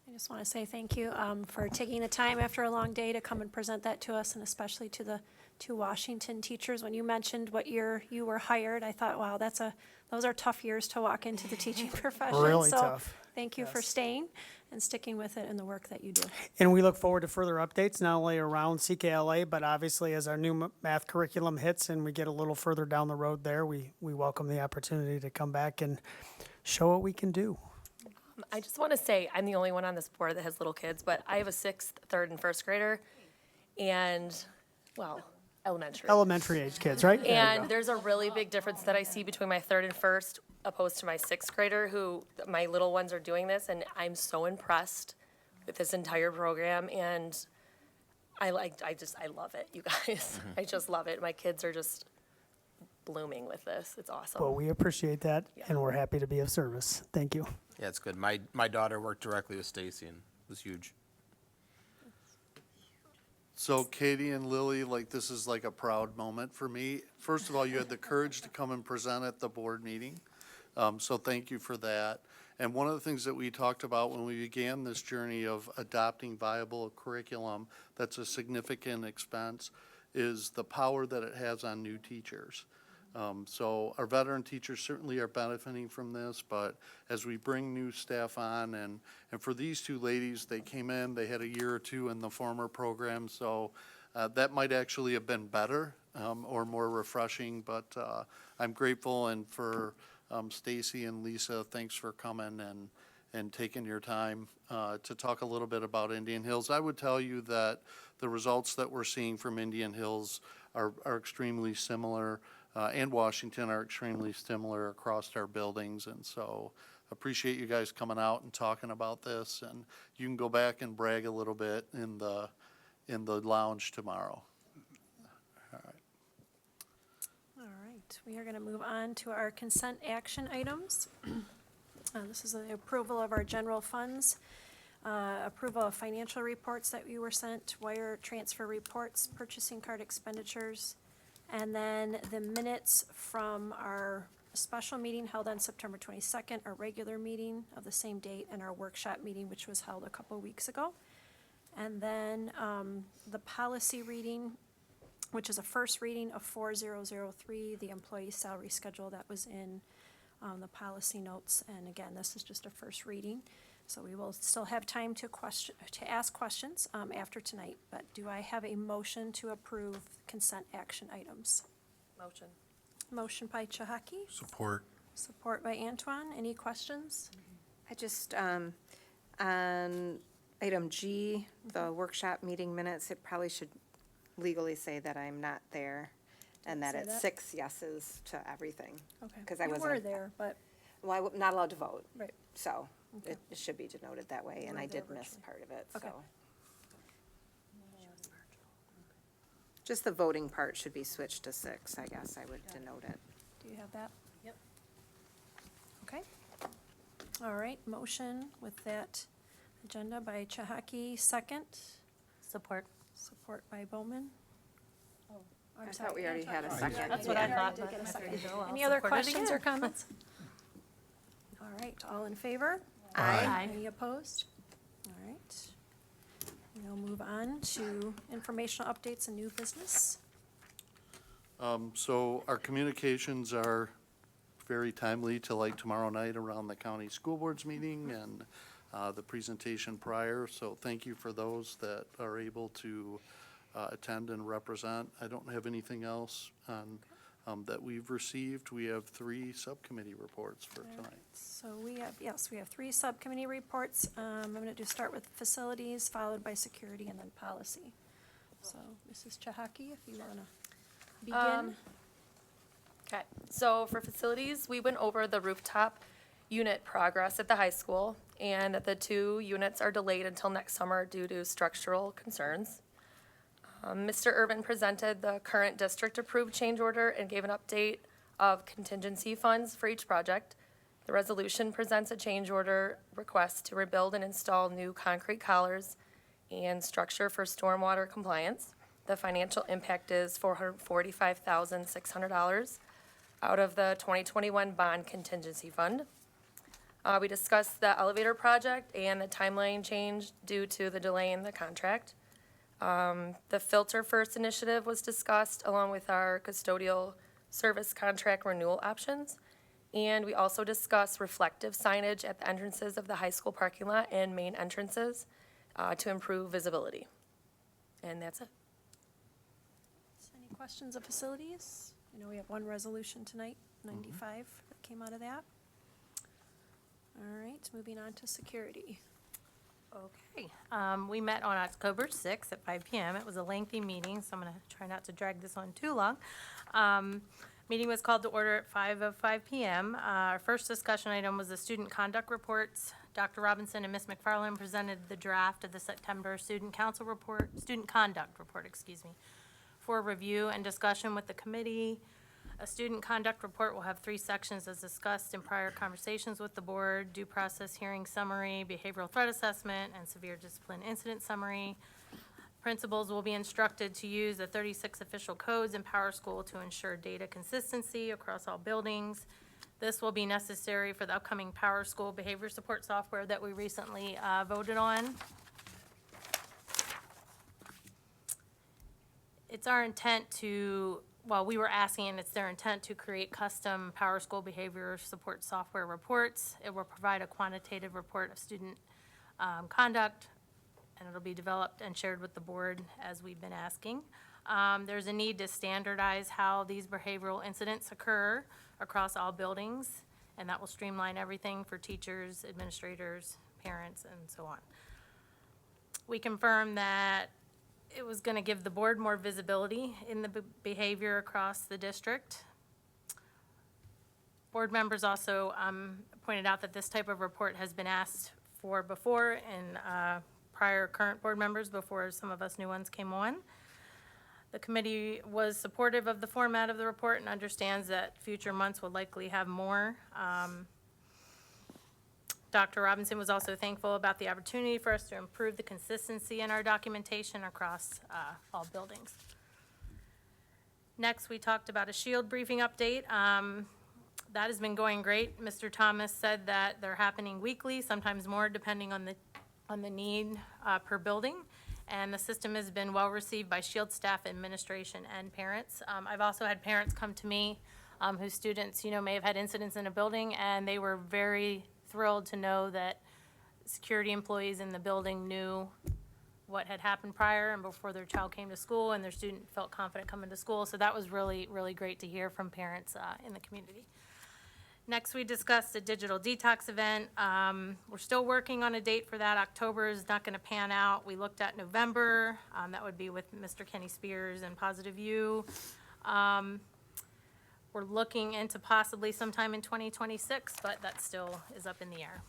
I just want to say thank you for taking the time after a long day to come and present that to us, and especially to the two Washington teachers. When you mentioned what year you were hired, I thought, wow, those are tough years to walk into the teaching profession. Really so tough. Thank you for staying and sticking with it in the work that you do. And we look forward to further updates, not only around CKLA, but obviously as our new math curriculum hits and we get a little further down the road there, we welcome the opportunity to come back and show what we can do. I just want to say, I'm the only one on this board that has little kids, but I have a 6th, 3rd, and 1st grader, and, well, elementary. Elementary age kids, right? There you And go. there's a really big difference that I see between my 3rd and 1st opposed to my 6th grader, who, my little ones are doing this, and I'm so impressed with this entire program, and I love it, you guys. I just love it. My kids are just blooming with this. It's awesome. Well, we appreciate that, and we're happy to be of service. Thank you. Yeah, it's good. My daughter worked directly with Stacy, and it was huge. So Katie and Lily, this is like a proud moment for me. First of all, you had the courage to come and present at the board meeting. So thank you for that. And one of the things that we talked about when we began this journey of adopting viable curriculum that's a significant expense is the power that it has on new teachers. So our veteran teachers certainly are benefiting from this, but as we bring new staff on, and for these two ladies, they came in, they had a year or two in the former program, so that might actually have been better or more refreshing, but I'm grateful, and for Stacy and Lisa, thanks for coming and taking your time to talk a little bit about Indian Hills. I would tell you that the results that we're seeing from Indian Hills are extremely similar, and Washington are extremely similar across our buildings, and so appreciate you guys coming out and talking about this, and you can go back and brag a little bit in the lounge tomorrow. All right, we are going to move on to our consent action items. This is the approval of our general funds, approval of financial reports that we were sent, wire transfer reports, purchasing card expenditures, and then the minutes from our a special meeting held on September 22nd, our regular meeting of the same date, and our workshop meeting, which was held a couple weeks ago. And then the policy reading, which is a first reading of 4003, the employee salary schedule that was in the policy notes. And again, this is just a first reading. So we will still have time to ask questions after tonight. But do I have a motion to approve consent action items? Motion. Motion by Chahaki, Support. support by Antoine. Any questions? I just, on item G, the workshop meeting minutes, it probably should legally say that I'm not there and that Say it's that? 6 yeses to everything. Okay. 'Cause I You wasn't- were there, but, Well, I'm not allowed to vote, right. so Okay. it should be denoted that way, and were I there did miss virtually. part of it, Okay. so. Just the voting part should be switched to 6, I guess I would denote it. Do you have that? Yep. Okay. All right, motion with that agenda by Chahaki, second. Support. Support by Bowman. Oh, I'm I sorry. thought we already had a Antoine. second. That's what I Yeah. thought, Did but get a if second. you do, I'll Any other support it questions or again. comments? All right, all in favor? Aye. Any opposed? All right. We'll move on to informational updates and new business. So our communications are very timely to like tomorrow night around the county school board's meeting and the presentation prior. So thank you for those that are able to attend and represent. I don't have anything else on, that we've received. We have 3 subcommittee reports for tonight. So we have 3 subcommittee reports. I'm going to start with facilities, followed by security, and then policy. So Mrs. Chahaki, if you want to begin. Okay, so for facilities, we went over the rooftop unit progress at the high school, and the 2 units are delayed until next summer due to structural concerns. Mr. Irvin presented the current district-approved change order and gave an update of contingency funds for each project. The resolution presents a change order request to rebuild and install new concrete collars and structure for stormwater compliance. The financial impact is $445,600 out of the 2021 bond contingency fund. We discussed the elevator project and the timeline change due to the delay in the contract. The Filter First initiative was discussed along with our custodial service contract renewal options. And we also discussed reflective signage at the entrances of the high school parking lot and main entrances to improve visibility. And that's it. Any questions of facilities? I know we have 1 resolution tonight, 95, that came out of that. All right, moving on to security. Okay, we met on October 6th at 5 PM. It was a lengthy meeting, so I'm going to try not to drag this on too long. Meeting was called to order at 5:05 PM. Our first discussion item was the student conduct reports. Dr. Robinson and Ms. McFarland presented the draft of the September student conduct report, for review and discussion with the committee. A student conduct report will have 3 sections as discussed in prior conversations with the board: due process hearing summary, behavioral threat assessment, and severe discipline incident summary. Principals will be instructed to use the 36 official codes in Power School to ensure data consistency across all buildings. This will be necessary for the upcoming Power School behavior support software that we recently voted on. It's our intent to, we were asking, and it's their intent to create custom Power School behavior support software reports. It will provide a quantitative report of student conduct, and it'll be developed and shared with the board as we've been asking. There's a need to standardize how these behavioral incidents occur across all buildings, and that will streamline everything for teachers, administrators, parents, and so on. We confirmed that it was going to give the board more visibility in the behavior across the district. Board members also pointed out that this type of report has been asked for before in prior current board members before some of us new ones came on. The committee was supportive of the format of the report and understands that future months will likely have more. Dr. Robinson was also thankful about the opportunity for us to improve the consistency in our documentation across all buildings. Next, we talked about a SHIELD briefing update. that has been going great. Mr. Thomas said that they're happening weekly, sometimes more, depending on the need per building. And the system has been well received by Shield staff, administration, and parents. I've also had parents come to me whose students, may have had incidents in a building, and they were very thrilled to know that security employees in the building knew what had happened prior and before their child came to school, and their student felt confident coming to school. So that was really, really great to hear from parents in the community. Next, we discussed a digital detox event. We're still working on a date for that. October is not going to pan out. We looked at November. That would be with Mr. Kenny Spears and Positive U. We're looking into possibly sometime in 2026, but that still is up in the air.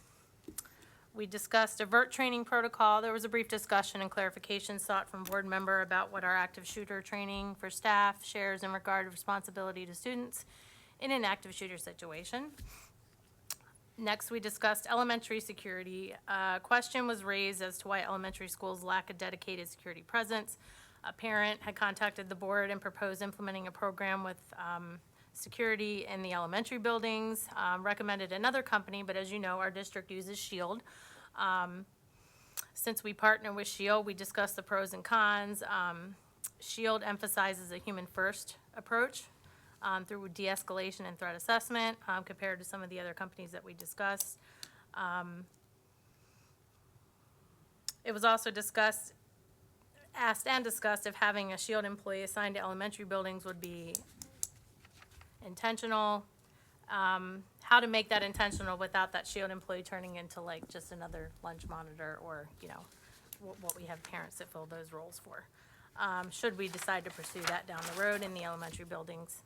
We discussed a VERT training protocol. There was a brief discussion and clarification sought from board member about what our active shooter training for staff shares in regard to responsibility to students in an active shooter situation. Next, we discussed elementary security. A question was raised as to why elementary schools lack a dedicated security presence. A parent had contacted the board and proposed implementing a program with security in the elementary buildings, recommended another company, but as you know, our district uses Shield. Since we partner with Shield, we discussed the pros and cons. Shield emphasizes a human-first approach through de-escalation and threat assessment compared to some of the other companies that we discussed. It was also asked and discussed if having a Shield employee assigned to elementary buildings would be intentional, how to make that intentional without that Shield employee turning into like just another lunch monitor or, what we have parents that fill those roles for. Should we decide to pursue that down the road in the elementary buildings.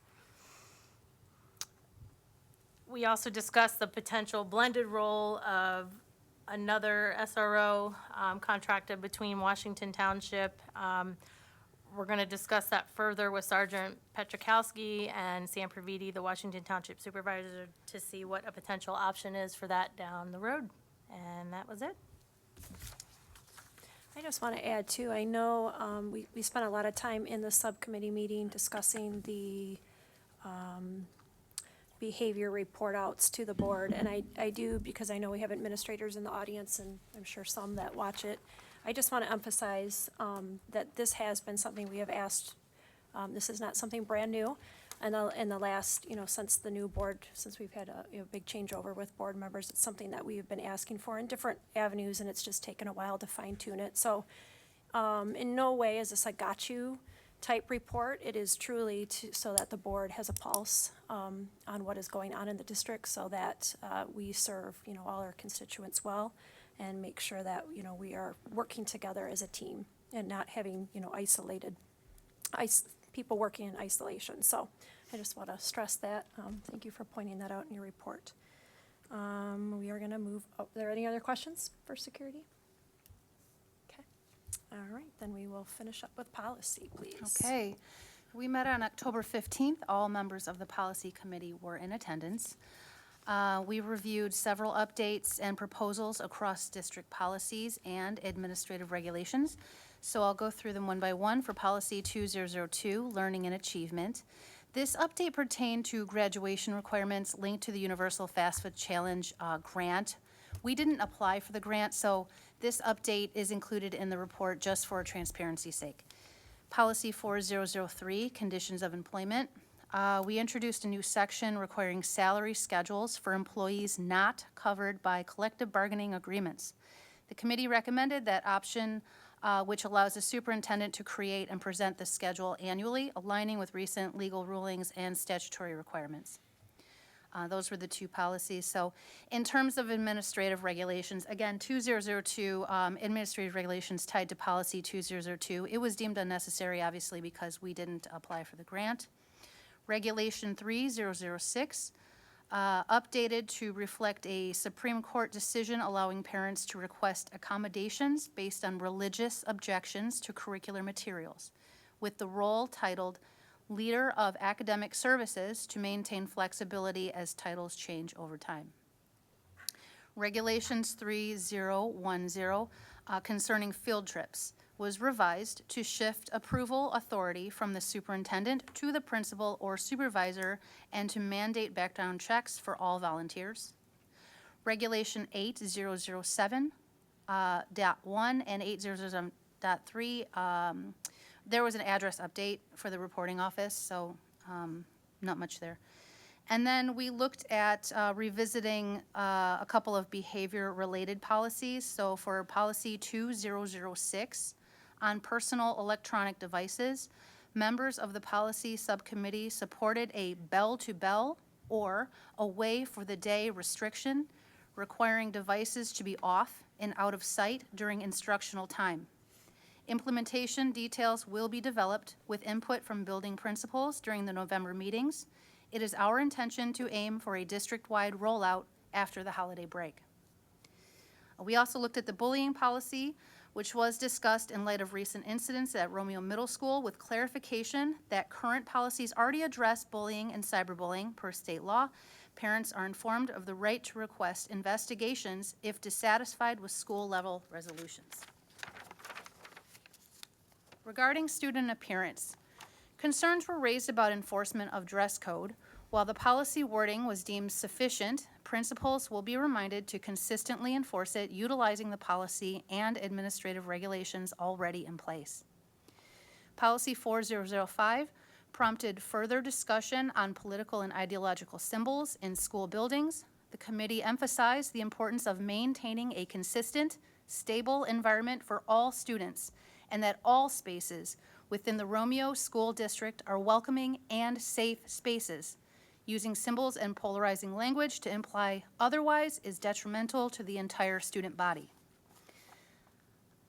We also discussed the potential blended role of another SRO contracted between Washington Township. We're going to discuss that further with Sergeant Petrikowski and Sam Praviti, the Washington Township Supervisor, to see what a potential option is for that down the road. And that was it. I just want to add too, I know we spent a lot of time in the subcommittee meeting discussing the behavior report outs to the board. And I do, because I know we have administrators in the audience and I'm sure some that watch it. I just want to emphasize that this has been something we have asked. This is not something brand new. And in the last, since the new board, since we've had a big changeover with board members, it's something that we have been asking for in different avenues, and it's just taken a while to fine tune it. So in no way is this a got you type report. It is truly so that the board has a pulse on what is going on in the district, so that we serve, all our constituents well, and make sure that, we are working together as a team and not having, people working in isolation. So I just want to stress that. Thank you for pointing that out in your report. We are going to move, are there any other questions for security? Okay. All right, then we will finish up with policy, please. Okay. We met on October 15th. All members of the policy committee were in attendance. We reviewed several updates and proposals across district policies and administrative regulations. So I'll go through them one by one. For policy 2002, learning and achievement. This update pertained to graduation requirements linked to the Universal FAFSA Challenge grant. We didn't apply for the grant, so this update is included in the report just for transparency's sake. Policy 4003, conditions of employment. We introduced a new section requiring salary schedules for employees not covered by collective bargaining agreements. The committee recommended that option, which allows the superintendent to create and present the schedule annually, aligning with recent legal rulings and statutory requirements. Those were the two policies. So in terms of administrative regulations, again, 2002, administrative regulations tied to policy 2002, it was deemed unnecessary, obviously, because we didn't apply for the grant. Regulation 3006, updated to reflect a Supreme Court decision allowing parents to request accommodations based on religious objections to curricular materials, with the role titled Leader of Academic Services to maintain flexibility as titles change over time. Regulations 3010, concerning field trips. was revised to shift approval authority from the superintendent to the principal or supervisor and to mandate background checks for all volunteers. Regulation 8007, .1 and 8007.3, there was an address update for the reporting office, so not much there. And then we looked at revisiting a couple of behavior-related policies. So for policy 2006 on personal electronic devices, members of the policy subcommittee supported a bell-to-bell or away for the day restriction requiring devices to be off and out of sight during instructional time. Implementation details will be developed with input from building principals during the November meetings. It is our intention to aim for a district-wide rollout after the holiday break. We also looked at the bullying policy, which was discussed in light of recent incidents at Romeo Middle School with clarification that current policies already address bullying and cyberbullying per state law. Parents are informed of the right to request investigations if dissatisfied with school-level resolutions. Regarding student appearance, concerns were raised about enforcement of dress code. While the policy wording was deemed sufficient, principals will be reminded to consistently enforce it utilizing the policy and administrative regulations already in place. Policy 4005 prompted further discussion on political and ideological symbols in school buildings. The committee emphasized the importance of maintaining a consistent, stable environment for all students, and that all spaces within the Romeo School District are welcoming and safe spaces. Using symbols and polarizing language to imply otherwise is detrimental to the entire student body.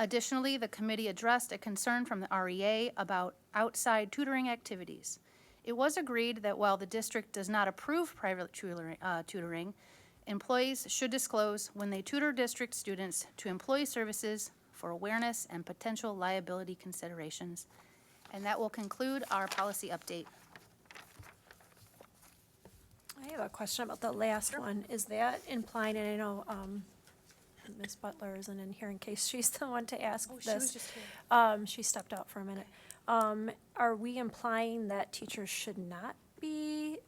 Additionally, the committee addressed a concern from the REA about outside tutoring activities. It was agreed that while the district does not approve private tutoring, employees should disclose when they tutor district students to employee services for awareness and potential liability considerations. And that will conclude our policy update. I have a question about the last one. Is that implying, and I know Ms. Butler isn't in here in case she's the one to ask this. She was just here. She stepped out for a minute. Are we implying that teachers should not be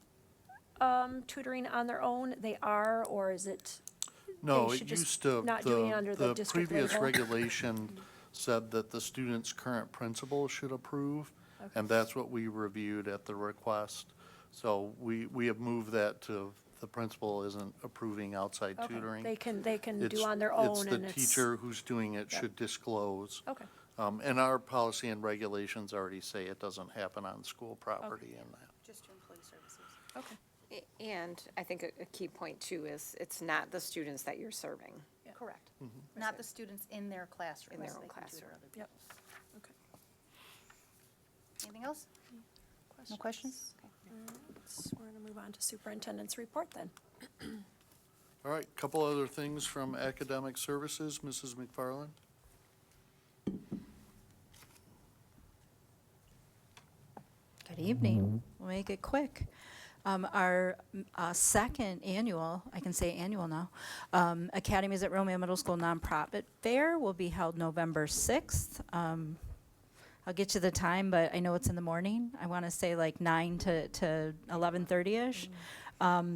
tutoring on their own? They are, or is it? No, they it should just used to, not doing it under the the district previous label? regulation said that the student's current principal should approve, and that's what we reviewed at the request. So we have moved that to the principal isn't approving outside Okay. tutoring. They can do It's- on their own, and It's the teacher who's doing it Yep. should disclose. Okay. And our policy and regulations already say it doesn't happen on school property and that. Just to employee services. Okay. And I think a key point too is it's not the students that you're serving. Correct. Not the students in their classroom. In their so own they can tutor classroom. other people. Yep. Okay. Anything else? No questions? We're going to move on to superintendent's report then. All right, couple other things from academic services, Mrs. McFarland. Good evening. We'll make it quick. Our second annual, I can say annual now, Academies at Romeo Middle School Nonprofit Fair will be held November 6th. I'll get you the time, but I know it's in the morning. I want to say like 9 to 11:30-ish.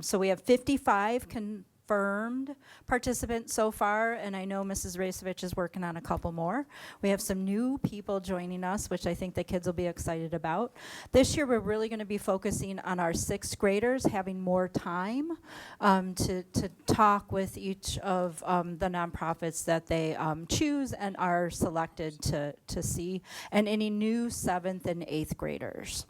So we have 55 confirmed participants so far, and I know Mrs. Rasevich is working on a couple more. We have some new people joining us, which I think the kids will be excited about. This year, we're really going to be focusing on our sixth graders having more time to talk with each of the nonprofits that they choose and are selected to see, and any new seventh and eighth graders.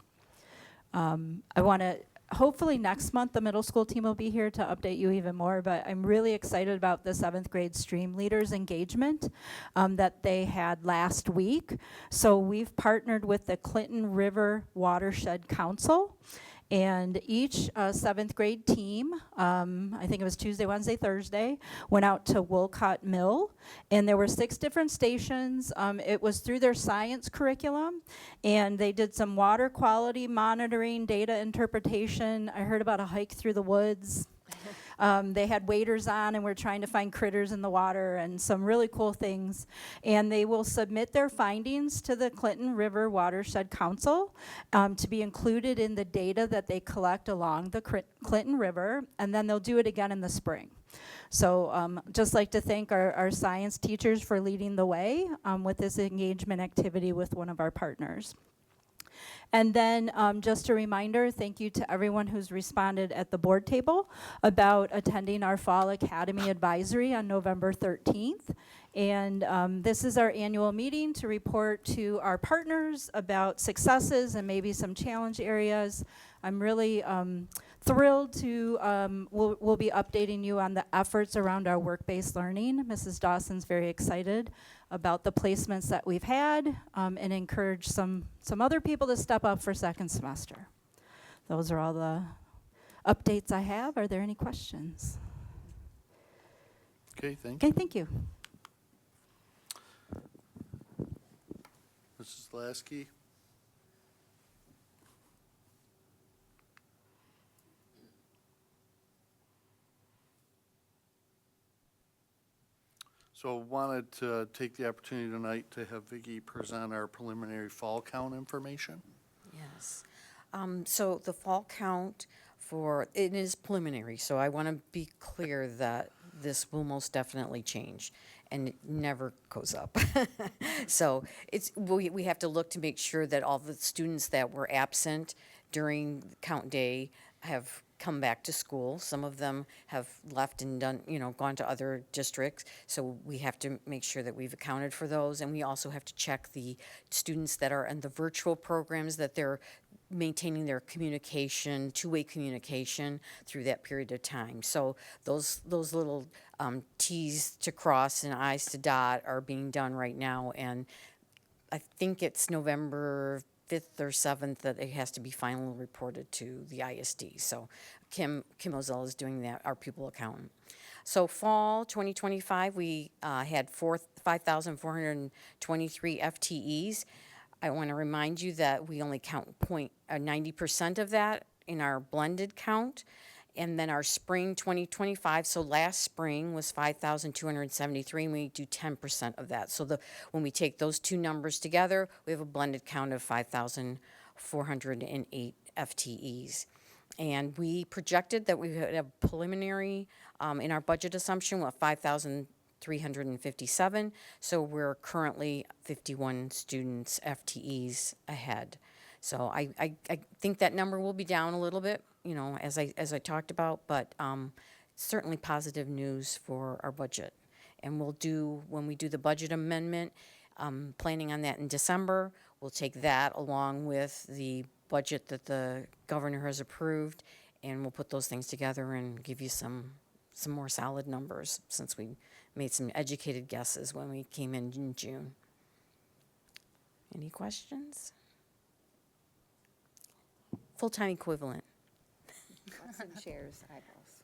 I want to hopefully next month the middle school team will be here to update you even more, but I'm really excited about the 7th grade stream leaders engagement that they had last week. So we've partnered with the Clinton River Watershed Council, and each 7th grade team, I think it was Tuesday, Wednesday, Thursday, went out to Wolcott Mill, and there were 6 different stations. It was through their science curriculum, and they did some water quality monitoring, data interpretation. I heard about a hike through the woods. They had waders on and we're trying to find critters in the water and some really cool things. And they will submit their findings to the Clinton River Watershed Council to be included in the data that they collect along the Clinton River, and then they'll do it again in the spring. So just like to thank our science teachers for leading the way with this engagement activity with one of our partners. And then just a reminder, thank you to everyone who's responded at the board table about attending our Fall Academy Advisory on November 13th. And this is our annual meeting to report to our partners about successes and maybe some challenge areas. I'm really thrilled to, we'll be updating you on the efforts around our work-based learning. Mrs. Dawson's very excited about the placements that we've had and encourage some other people to step up for second semester. Those are all the updates I have. Are there any questions? Okay, thank you. Okay, thank you. Mrs. Lasky? So wanted to take the opportunity tonight to have Vicki present our preliminary fall count information. Yes. So the fall count it is preliminary, so I want to be clear that this will most definitely change, and it never goes up. So we have to look to make sure that all the students that were absent during count day have come back to school. Some of them have left and gone to other districts. So we have to make sure that we've accounted for those. And we also have to check the students that are in the virtual programs, that they're maintaining their communication, two-way communication through that period of time. So those little T's to cross and I's to dot are being done right now. And I think it's November 5th or 7th that it has to be finally reported to the ISD. So Kim Ozell is doing that, our pupil accountant. So fall 2025, we had 5,423 FTEs. I want to remind you that we only count 90% of that in our blended count. And then our spring 2025, so last spring was 5,273, and we do 10% of that. So when we take those two numbers together, we have a blended count of 5,408 FTEs. And we projected that we would have preliminary in our budget assumption of 5,357. So we're currently 51 students FTEs ahead. So I think that number will be down a little bit, as I talked about, but certainly positive news for our budget. And when we do the budget amendment, planning on that in December, we'll take that along with the budget that the governor has approved, and we'll put those things together and give you some more solid numbers, since we made some educated guesses when we came in June. Any questions? Full-time equivalent. Chairs, eyeballs.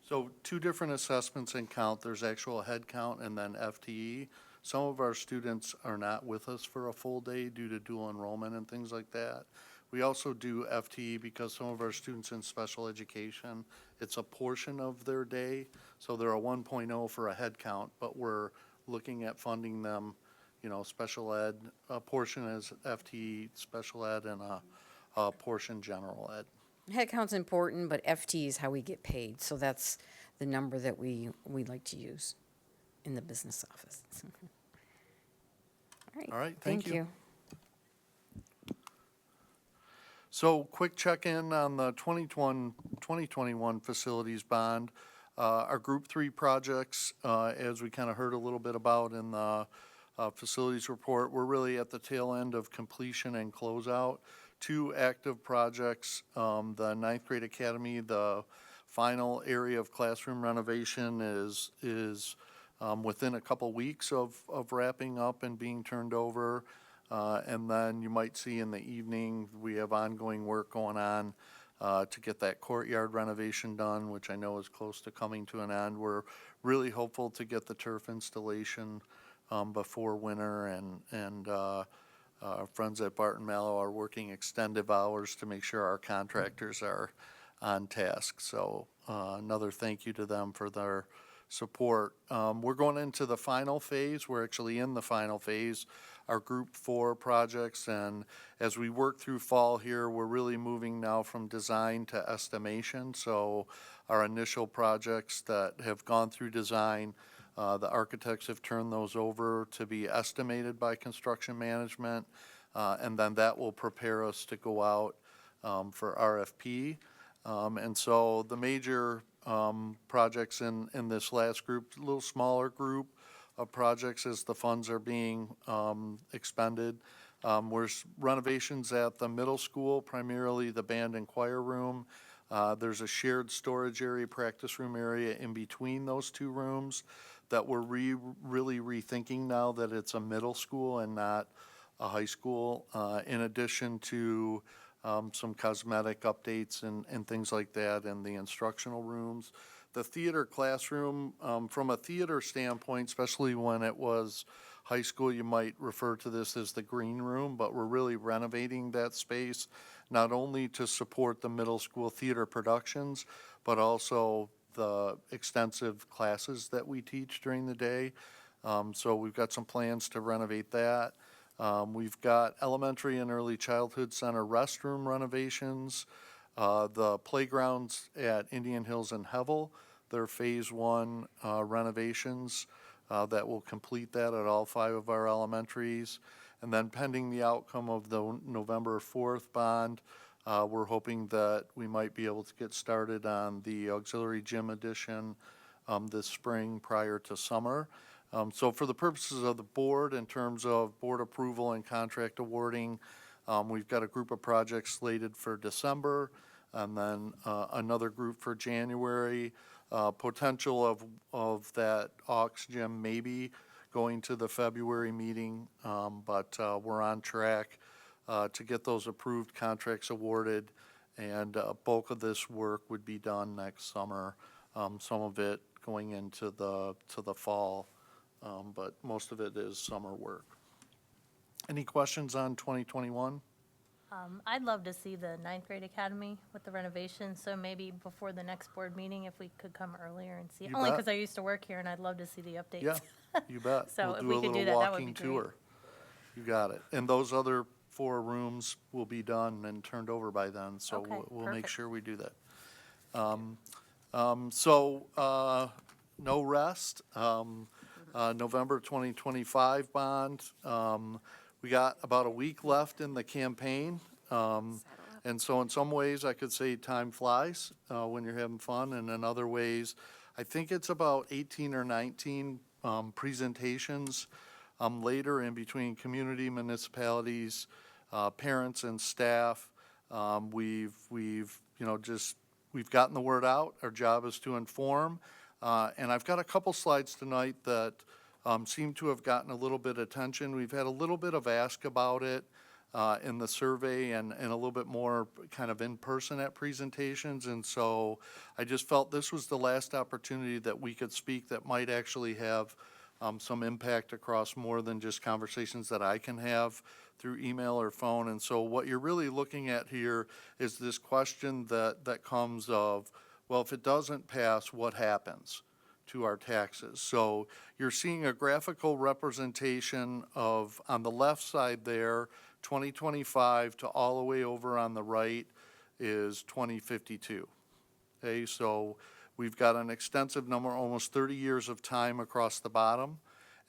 So two different assessments in count. There's actual head count and then FTE. Some of our students are not with us for a full day due to dual enrollment and things like that. We also do FTE because some of our students in special education, it's a portion of their day. So they're a 1.0 for a head count, but we're looking at funding them, special ed, a portion as FTE, special ed, and a portion general ed. Head count's important, but FT is how we get paid, so that's the number that we like to use in the business office. All right, thank you. you. So quick check-in on the 2021 facilities bond. Our Group 3 projects, as we kind of heard a little bit about in the facilities report, we're really at the tail end of completion and closeout. 2 active projects, the 9th grade academy, the final area of classroom renovation is within a couple weeks of wrapping up and being turned over. And then you might see in the evening, we have ongoing work going on to get that courtyard renovation done, which I know is close to coming to an end. We're really hopeful to get the turf installation before winter, and our friends at Barton Mallow are working extended hours to make sure our contractors are on task. So another thank you to them for their support. We're going into the final phase. We're actually in the final phase, our Group 4 projects. And as we work through fall here, we're really moving now from design to estimation. So our initial projects that have gone through design, the architects have turned those over to be estimated by construction management. And then that will prepare us to go out for RFP. And so the major projects in this last group, a little smaller group of projects as the funds are being expended. There's renovations at the middle school, primarily the band and choir room. There's a shared storage area, practice room area in between those two rooms that we're really rethinking now that it's a middle school and not a high school, in addition to some cosmetic updates and things like that in the instructional rooms. The theater classroom, from a theater standpoint, especially when it was high school, you might refer to this as the green room, but we're really renovating that space, not only to support the middle school theater productions, but also the extensive classes that we teach during the day. So we've got some plans to renovate that. We've got elementary and early childhood center restroom renovations. The playgrounds at Indian Hills and Hevel, they're phase 1 renovations that will complete that at all 5 of our elementaries. And then pending the outcome of the November 4th bond, we're hoping that we might be able to get started on the auxiliary gym addition this spring prior to summer. So for the purposes of the board, in terms of board approval and contract awarding, we've got a group of projects slated for December, and then another group for January. Potential of that aux gym maybe going to the February meeting, but we're on track to get those approved contracts awarded, and bulk of this work would be done next summer. Some of it going into the fall. But most of it is summer work. Any questions on 2021? I'd love to see the ninth grade academy with the renovation, so maybe before the next board meeting, if we could come earlier and see it. You Only bet. because I used to work here and I'd love to see the updates. Yeah, you bet. So We'll if do we a could do little that, that would be walking great. tour. You got it. And those other 4 rooms will be done and turned over by then, so Okay, we'll make perfect. sure we do that. No rest. November 2025 bond. We got about a week left in the campaign. And so in some ways, I could say time flies when you're having fun, and in other ways, I think it's about 18 or 19 presentations later in between community, municipalities, parents and staff. We've gotten the word out. Our job is to inform. And I've got a couple slides tonight that seem to have gotten a little bit of attention. We've had a little bit of ask about it in the survey and a little bit more kind of in person at presentations. And so I just felt this was the last opportunity that we could speak that might actually have some impact across more than just conversations that I can have through email or phone. And so what you're really looking at here is this question that comes of, well, if it doesn't pass, what happens to our taxes? So you're seeing a graphical representation of, on the left side there, 2025 to all the way over on the right is 2052. Okay, so we've got an extensive number, almost 30 years of time across the bottom.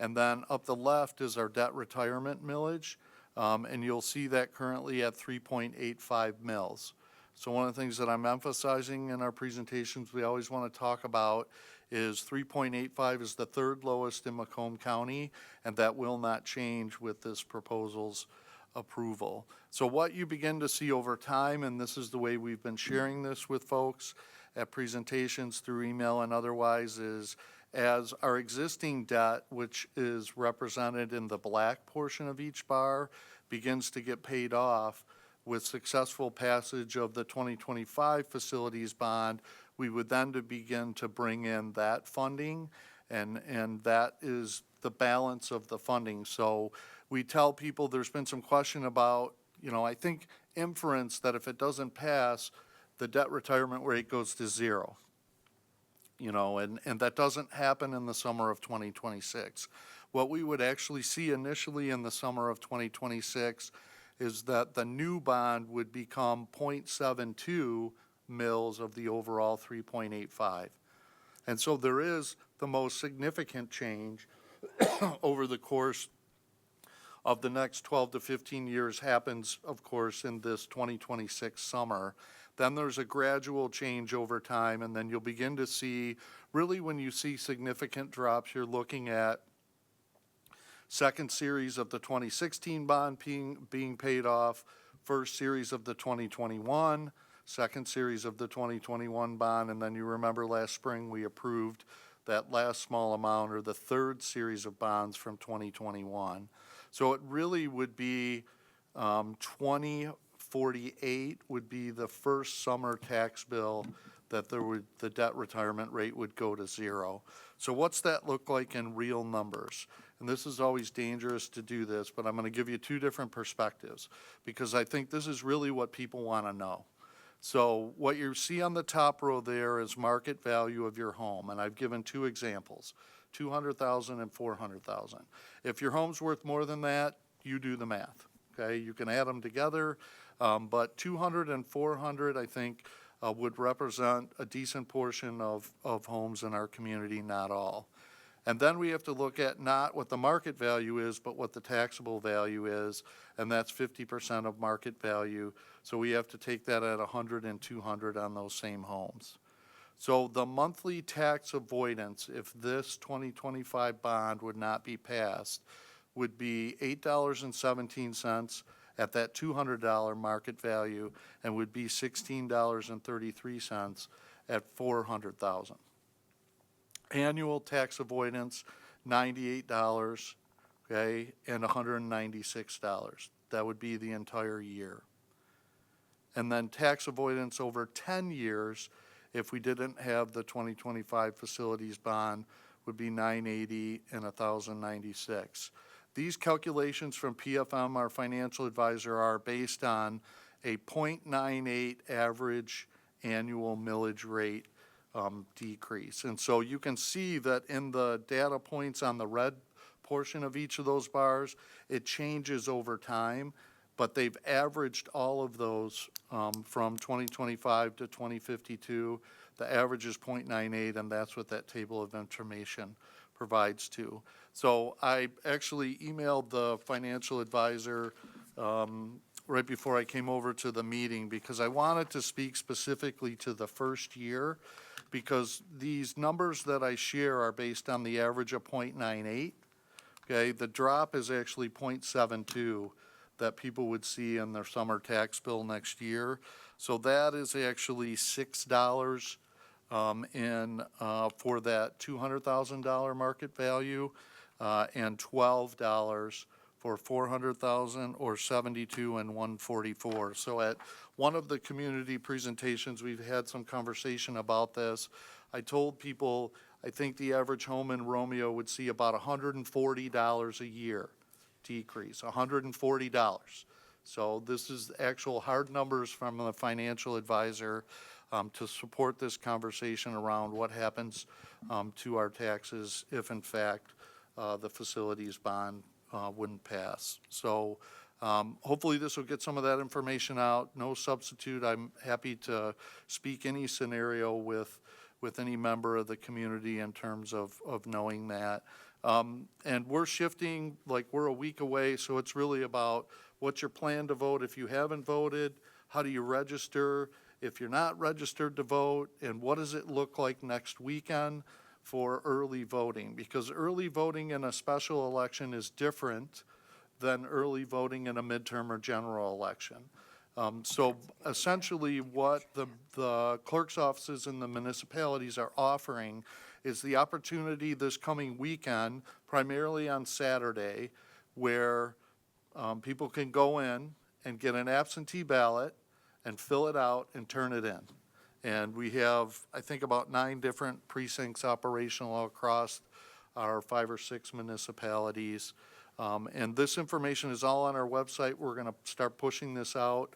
And then up the left is our debt retirement millage. And you'll see that currently at 3.85 mils. So one of the things that I'm emphasizing in our presentations we always want to talk about is 3.85 is the 3rd lowest in Macomb County, and that will not change with this proposal's approval. So what you begin to see over time, and this is the way we've been sharing this with folks at presentations through email and otherwise, is as our existing debt, which is represented in the black portion of each bar, begins to get paid off, with successful passage of the 2025 facilities bond, we would then to begin to bring in that funding, and that is the balance of the funding. So we tell people there's been some question about, I think inference that if it doesn't pass, the debt retirement rate goes to zero. You know, and that doesn't happen in the summer of 2026. What we would actually see initially in the summer of 2026 is that the new bond would become 0.72 mils of the overall 3.85. And so there is the most significant change over the course of the next 12 to 15 years happens, of course, in this 2026 summer. Then there's a gradual change over time, and then you'll begin to see, really when you see significant drops, you're looking at second series of the 2016 bond being paid off, first series of the 2021, second series of the 2021 bond, and then you remember last spring we approved that last small amount, or the third series of bonds from 2021. So it really would be 2048 would be the first summer tax bill that the debt retirement rate would go to zero. So what's that look like in real numbers? And this is always dangerous to do this, but I'm going to give you two different perspectives because I think this is really what people want to know. So what you see on the top row there is market value of your home, and I've given two examples, 200,000 and 400,000. If your home's worth more than that, you do the math, okay? You can add them together, but 200 and 400, I think, would represent a decent portion of homes in our community, not all. And then we have to look at not what the market value is, but what the taxable value is, and that's 50% of market value. So we have to take that at 100 and 200 on those same homes. So the monthly tax avoidance, if this 2025 bond would not be passed, would be $8.17 at that $200 market value, and would be $16.33 at 400,000. Annual tax avoidance, $98, okay, and $196. That would be the entire year. And then tax avoidance over 10 years, if we didn't have the 2025 facilities bond, would be $980 and $1,096. These calculations from PFM, our financial advisor, are based on a 0.98 average annual millage rate decrease. And so you can see that in the data points on the red portion of each of those bars, it changes over time, but they've averaged all of those from 2025 to 2052. The average is 0.98, and that's what that table of information provides too. So I actually emailed the financial advisor right before I came over to the meeting because I wanted to speak specifically to the first year, because these numbers that I share are based on the average of 0.98. Okay, the drop is actually 0.72 that people would see in their summer tax bill next year. So that is actually $6 for that $200,000 market value, and $12 for 400,000, or 72 and 144. So at one of the community presentations, we've had some conversation about this. I told people I think the average home in Romeo would see about $140 a year decrease, $140. So this is actual hard numbers from the financial advisor to support this conversation around what happens to our taxes if in fact the facilities bond wouldn't pass. So hopefully this will get some of that information out. No substitute. I'm happy to speak any scenario with any member of the community in terms of knowing that. And we're shifting, like we're a week away, so it's really about what's your plan to vote if you haven't voted, how do you register if you're not registered to vote, and what does it look like next weekend for early voting, because early voting in a special election is different than early voting in a midterm or general election. So essentially what the clerk's offices in the municipalities are offering is the opportunity this coming weekend, primarily on Saturday, where people can go in and get an absentee ballot and fill it out and turn it in. And we have, I think, about 9 different precincts operational across our 5 or 6 municipalities. And this information is all on our website. We're going to start pushing this out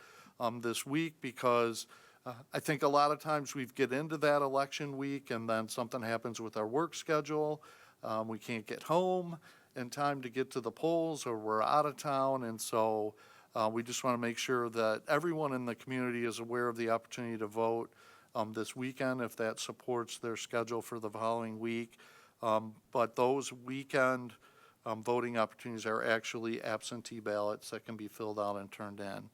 this week because I think a lot of times we get into that election week and then something happens with our work schedule. We can't get home in time to get to the polls, or we're out of town. And so we just want to make sure that everyone in the community is aware of the opportunity to vote this weekend if that supports their schedule for the following week. But those weekend voting opportunities are actually absentee ballots that can be filled out and turned in.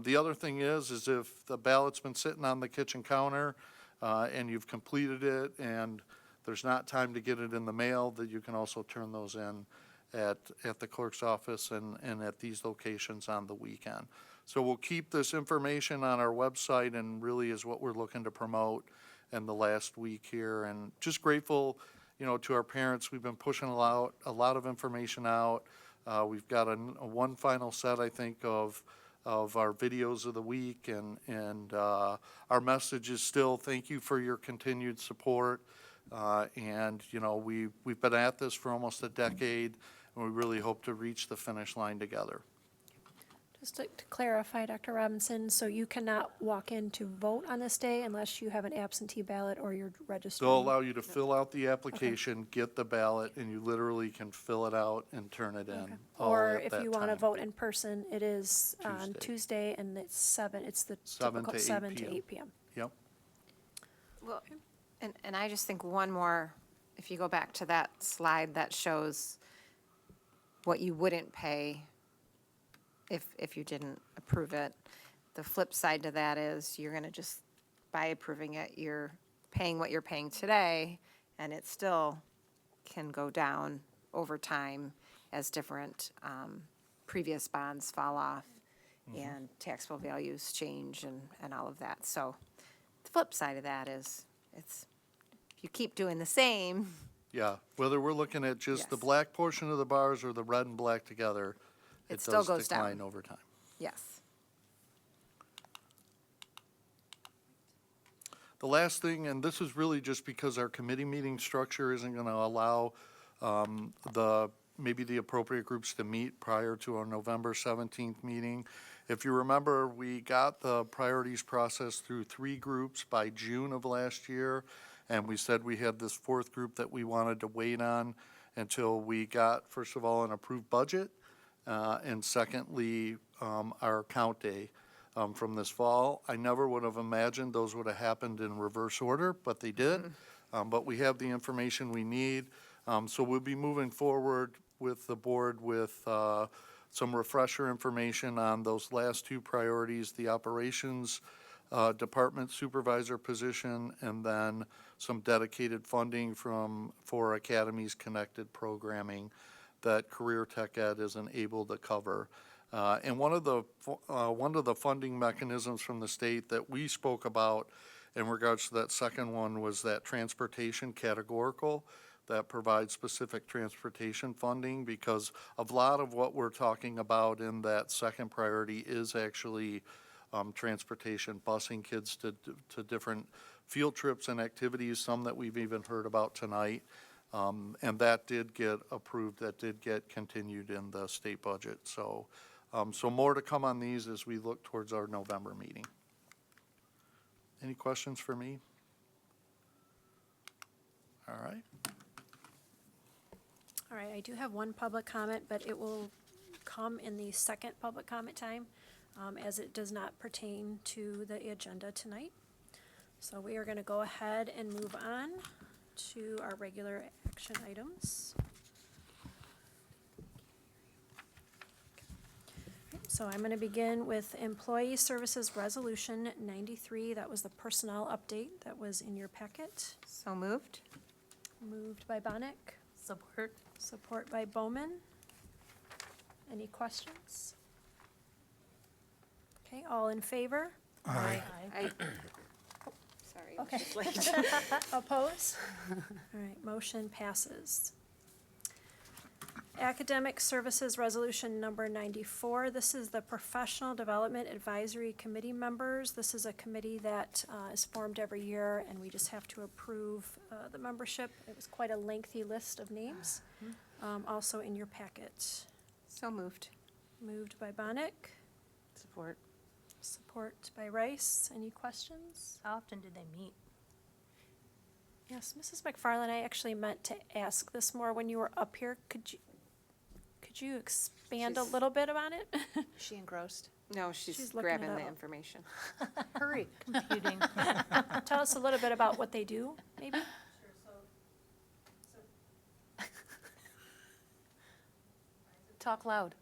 The other thing is if the ballot's been sitting on the kitchen counter and you've completed it and there's not time to get it in the mail, that you can also turn those in at the clerk's office and at these locations on the weekend. So we'll keep this information on our website, and really is what we're looking to promote in the last week here. And just grateful, to our parents. We've been pushing a lot of information out. We've got a one final set, I think, of our videos of the week, and our message is still thank you for your continued support. And we've been at this for almost a decade, and we really hope to reach the finish line together. Just to clarify, Dr. Robinson, so you cannot walk in to vote on this day unless you have an absentee ballot or you're registered? They'll allow you to fill out the application, get the ballot, and you literally can fill it out and turn it in. all Or at if that you want to time. vote in person, it is on Tuesday, and it's the 7 typical to 8 7 to p.m. 8 p.m. Yep. Well, and I just think one more, if you go back to that slide that shows what you wouldn't pay if you didn't approve it. The flip side to that is you're gonna just, by approving it, you're paying what you're paying today, and it still can go down over time as different previous bonds fall off and taxable values change and all of that. So the flip side of that is if you keep doing the same. Yeah, whether we're looking at just the Yes. black portion of the bars or the red and black together, It still does goes decline down. over time. Yes. The last thing, and this is really just because our committee meeting structure isn't going to allow maybe the appropriate groups to meet prior to our November 17th meeting. If you remember, we got the priorities process through 3 groups by June of last year, and we said we had this 4th group that we wanted to wait on until we got, first of all, an approved budget, and secondly, our count day from this fall. I never would have imagined those would have happened in reverse order, but they did. But we have the information we need. So we'll be moving forward with the board with some refresher information on those last 2 priorities, the operations department supervisor position, and then some dedicated funding for Academies Connected programming that Career Tech Ed isn't able to cover. And one of the funding mechanisms from the state that we spoke about in regards to that second one was that transportation categorical that provides specific transportation funding, because a lot of what we're talking about in that second priority is actually transportation, busing kids to different field trips and activities, some that we've even heard about tonight. And that did get approved, that did get continued in the state budget. So more to come on these as we look towards our November meeting. Any questions for me? All right. All right, I do have one public comment, but it will come in the second public comment time, as it does not pertain to the agenda tonight. So we are going to go ahead and move on to our regular action items. So I'm going to begin with Employee Services Resolution 93. That was the personnel update that was in your packet. So moved. Moved by Bonnick. Support. Support by Bowman. Any questions? Okay, all in favor? Sorry. Okay. Oppose? All right, motion passes. Academic Services Resolution Number 94. This is the Professional Development Advisory Committee members. This is a committee that is formed every year, and we just have to approve the membership. It was quite a lengthy list of names, also in your packet. So moved. Moved by Bonnick. Support. Support by Rice. Any questions? How often do they meet? Yes, Mrs. McFarland, I actually meant to ask this more when you were up here. Could you expand a She's- little bit on it? Is she engrossed? No, she's She's looking it grabbing the up. information. Hurry. Computing. Tell us a little bit about what they do, maybe? Talk loud.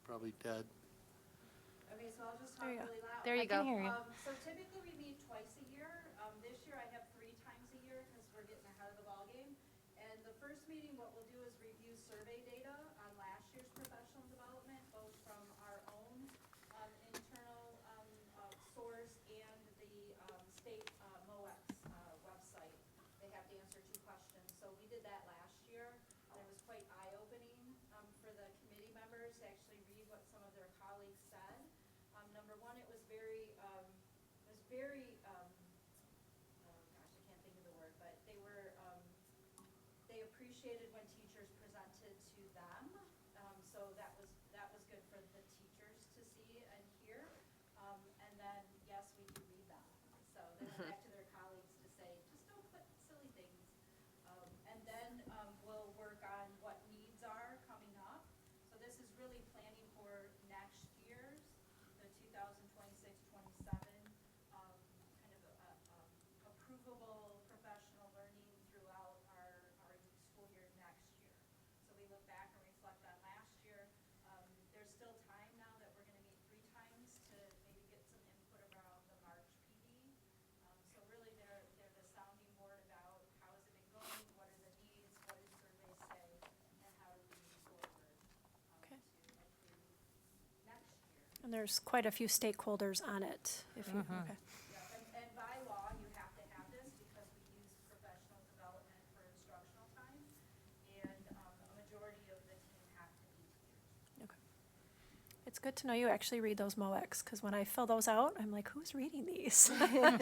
Probably dead. Okay, so I'll just There talk you go. really loud. There you go. hear you. So typically we meet twice a year. This year I have 3 times a year because we're getting ahead of the ballgame. And the first meeting, what we'll do is review survey data on last year's professional development, both from our own internal source and the state MOEX website. They have to answer 2 questions. So we did that last year, and it was quite eye-opening for the committee members to actually read what some of their colleagues said. Number one, it was very, oh gosh, I can't think of the word, but they appreciated when teachers presented to them. So that was good for the teachers to see and hear. And then, yes, we do read them. So they went back to their colleagues to say, just don't put silly things. And then we'll work on what needs are coming up. So this is really planning for next year's, the 2026-27, kind of approvable professional learning throughout our school year next year. So we look back and reflect on last year. There's still time now that we're going to meet 3 times to maybe get some input around the March PD. So really they're the sounding board about how has it been going, what are the needs, what did surveys say, and how do we move forward Okay. to improve next year. And there's quite a few stakeholders on it. If you, okay. Yeah, and by law, you have to have this because we use professional development for instructional time, and a majority of the team have to be teachers. Okay. It's good to know you actually read those MOEX, because when I fill those out, I'm like, who's reading these? All right,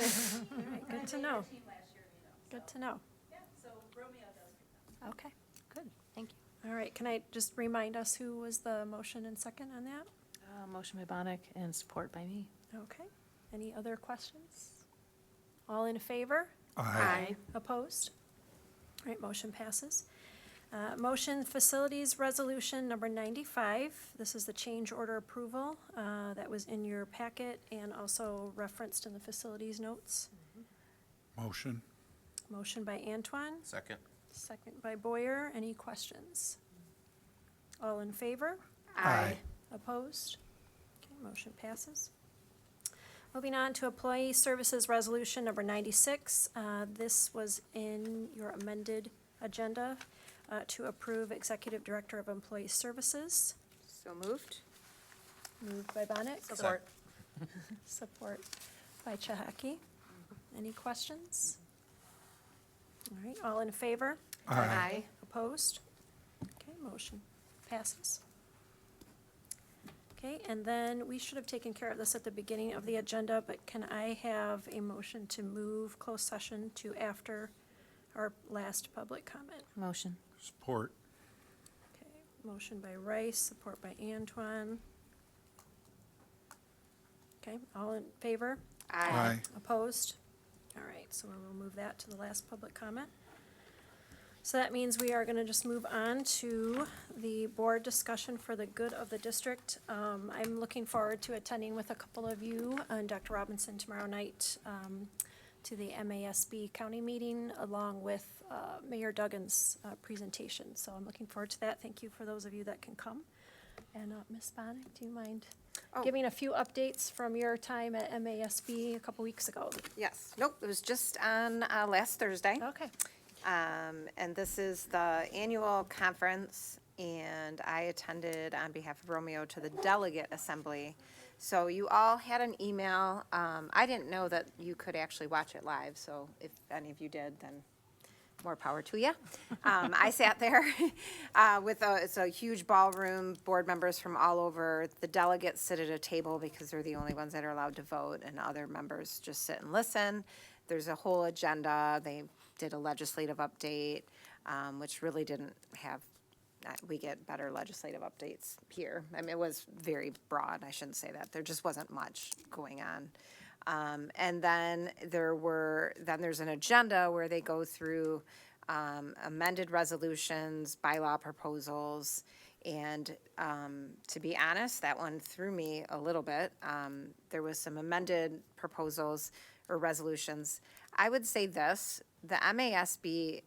good to know. Team last year, you know. Good to know. Yeah, so Romeo does read them. Okay. Good, thank you. All right, can I just remind us who was the motion and second on that? Motion by Bonnick and support by me. Okay. Any other questions? All in favor? Aye. Opposed? All right, motion passes. Motion Facilities Resolution Number 95. This is the change order approval that was in your packet and also referenced in the facilities notes. Motion. Motion by Antoine, Second. second by Boyer. Any questions? All in favor? Aye. Opposed? Okay, motion passes. Moving on to Employee Services Resolution Number 96. This was in your amended agenda to approve Executive Director of Employee Services. So moved? Moved by Bonnet. Support. Support by Chahaki. Any questions? All right, all in favor? Aye. Opposed? Okay, motion passes. Okay, and then we should have taken care of this at the beginning of the agenda, but can I have a motion to move closed session to after our last public comment? Motion. Support. Okay, motion by Rice, support by Antoine. Okay, all in favor? Aye. Opposed? All right, so we'll move that to the last public comment. So that means we are gonna just move on to the board discussion for the good of the district. I'm looking forward to attending with a couple of you and Dr. Robinson tomorrow night to the MASB county meeting along with Mayor Duggan's presentation. So I'm looking forward to that. Thank you for those of you that can come. And Ms. Bonnet, do you mind giving a few updates from your time at MASB a couple weeks ago? Yes. Nope, it was just on last Thursday. Okay. And this is the annual conference, and I attended on behalf of Romeo to the delegate assembly. So you all had an email. I didn't know that you could actually watch it live, so if any of you did, then more power to you. I sat there it's a huge ballroom, board members from all over. The delegates sit at a table because they're the only ones that are allowed to vote, and other members just sit and listen. There's a whole agenda. They did a legislative update, which really didn't have we get better legislative updates here. I mean, it was very broad, I shouldn't say that, there just wasn't much going on. And then there's an agenda where they go through amended resolutions, bylaw proposals, and to be honest, that one threw me a little bit. There was some amended proposals or resolutions. I would say this, the MASB,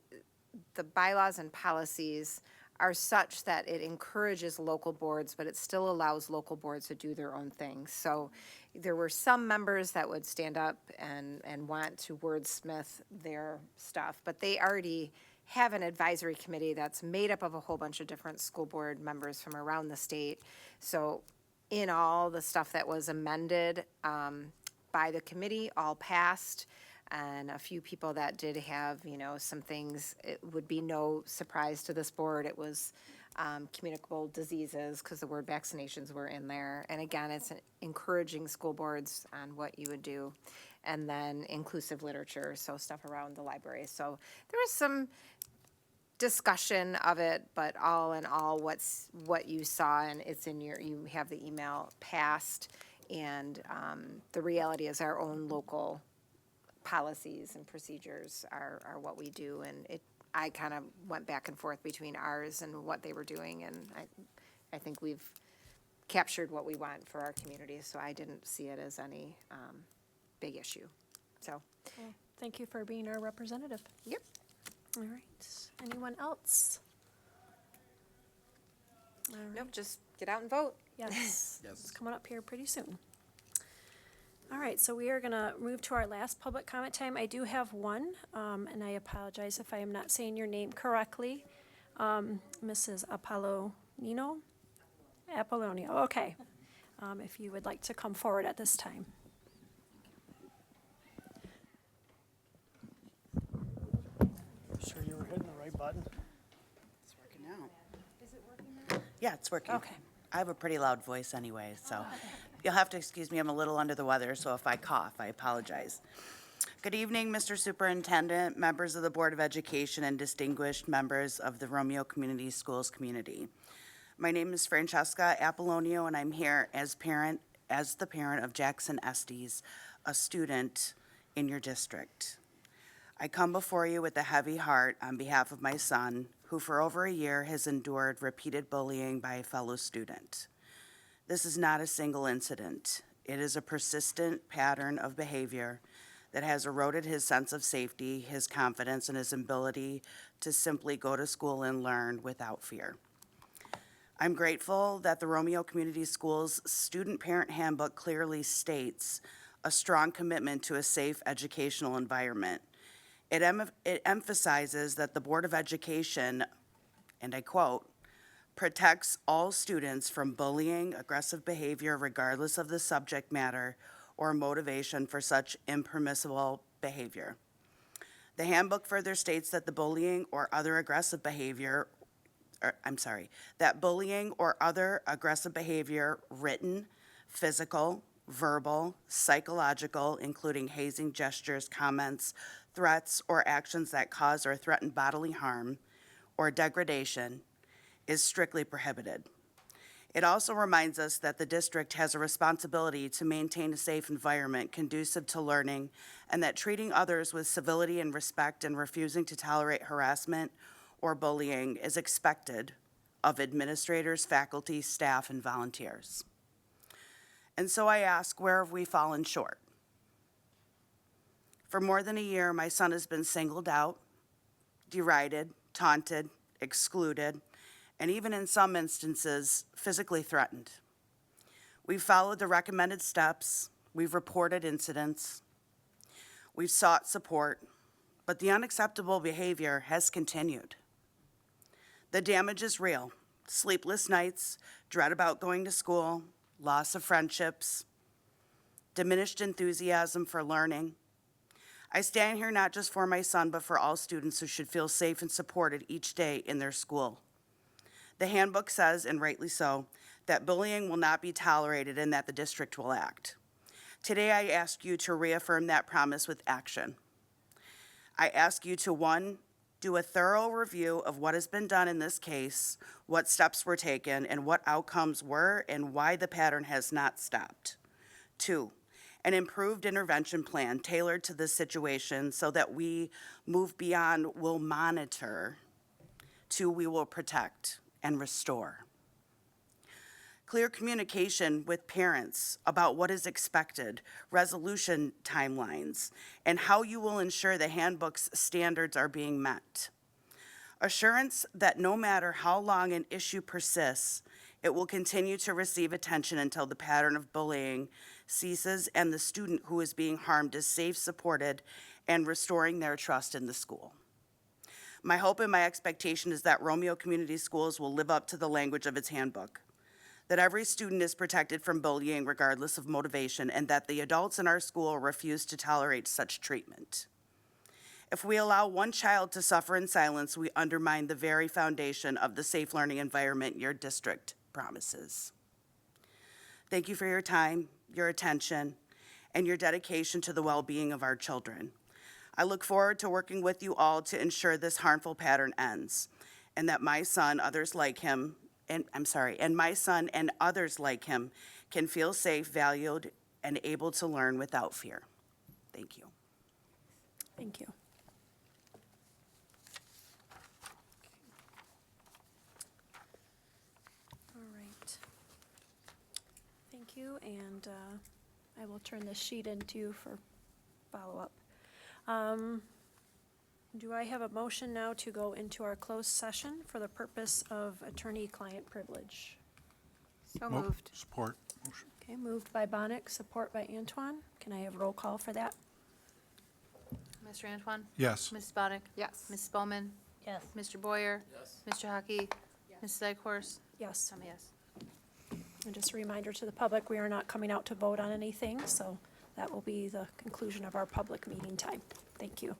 the bylaws and policies are such that it encourages local boards, but it still allows local boards to do their own thing. So there were some members that would stand up and want to wordsmith their stuff, but they already have an advisory committee that's made up of a whole bunch of different school board members from around the state. So in all, the stuff that was amended by the committee all passed. And a few people that did have, some things, it would be no surprise to this board. It was communicable diseases, because the word vaccinations were in there. And again, it's encouraging school boards on what you would do. And then inclusive literature, so stuff around the library. So there was some discussion of it, but all in all, what you saw, and it's in you have the email passed. And the reality is our own local policies and procedures are what we do, and I kind of went back and forth between ours and what they were doing, and I think we've captured what we want for our community, so I didn't see it as any big issue. So, Well, thank you for being our representative. Yep. All right. Anyone else? All right. Nope, just get out and vote. Yes. It's coming up here pretty soon. All right, so we are going to move to our last public comment time. I do have one, and I apologize if I am not saying your name correctly. Mrs. Apollonio, okay. If you would like to come forward at this time. Sure you were hitting the right button? It's working out. Is it working now? Yeah, it's working. Okay. I have a pretty loud voice anyway, so you'll have to excuse me. I'm a little under the weather, so if I cough, I apologize. Good evening, Mr. Superintendent, members of the Board of Education, and distinguished members of the Romeo Community Schools community. My name is Francesca Apollonio, and I'm here as the parent of Jackson Estes, a student in your district. I come before you with a heavy heart on behalf of my son, who for over a year has endured repeated bullying by a fellow student. This is not a single incident. It is a persistent pattern of behavior that has eroded his sense of safety, his confidence, and his ability to simply go to school and learn without fear. I'm grateful that the Romeo Community Schools Student Parent Handbook clearly states a strong commitment to a safe educational environment. It emphasizes that the Board of Education, and I quote, protects all students from bullying, aggressive behavior, regardless of the subject matter or motivation for such impermissible behavior. The handbook further states that bullying or other aggressive behavior, written, physical, verbal, psychological, including hazing gestures, comments, threats, or actions that cause or threaten bodily harm or degradation, is strictly prohibited. It also reminds us that the district has a responsibility to maintain a safe environment conducive to learning, and that treating others with civility and respect and refusing to tolerate harassment or bullying is expected of administrators, faculty, staff, and volunteers. And so I ask, where have we fallen short? For more than a year, my son has been singled out, derided, taunted, excluded, and even in some instances, physically threatened. We've followed the recommended steps, we've reported incidents, we've sought support, but the unacceptable behavior has continued. The damage is real. Sleepless nights, dread about going to school, loss of friendships, diminished enthusiasm for learning. I stand here not just for my son, but for all students who should feel safe and supported each day in their school. The handbook says, and rightly so, that bullying will not be tolerated and that the district will act. Today, I ask you to reaffirm that promise with action. I ask you to, 1, Do a thorough review of what has been done in this case, what steps were taken, and what outcomes were, and why the pattern has not stopped. 2, an improved intervention plan tailored to this situation so that we move beyond will monitor to we will protect and restore. Clear communication with parents about what is expected, resolution timelines, and how you will ensure the handbook's standards are being met. Assurance that no matter how long an issue persists, it will continue to receive attention until the pattern of bullying ceases and the student who is being harmed is safe, supported, and restoring their trust in the school. My hope and my expectation is that Romeo Community Schools will live up to the language of its handbook, that every student is protected from bullying regardless of motivation, and that the adults in our school refuse to tolerate such treatment. If we allow one child to suffer in silence, we undermine the very foundation of the safe learning environment your district promises. Thank you for your time, your attention, and your dedication to the well-being of our children. I look forward to working with you all to ensure this harmful pattern ends, and that my son, others like him, and my son and others like him can feel safe, valued, and able to learn without fear. Thank you. Thank you. All right. Thank you, and I will turn this sheet into you for follow-up. Do I have a motion now to go into our closed session for the purpose of attorney-client privilege? So moved. Support. Okay, moved by Bonnick, support by Antoine. Can I have roll call for that? Mr. Antoine? Yes. Mrs. Boddick? Yes. Mrs. Spelman? Yes. Mr. Boyer? Yes. Mr. Hockey? Mrs. Eichhorst? Yes. I'm a yes. And just a reminder to the public, we are not coming out to vote on anything, so that will be the conclusion of our public meeting time. Thank you.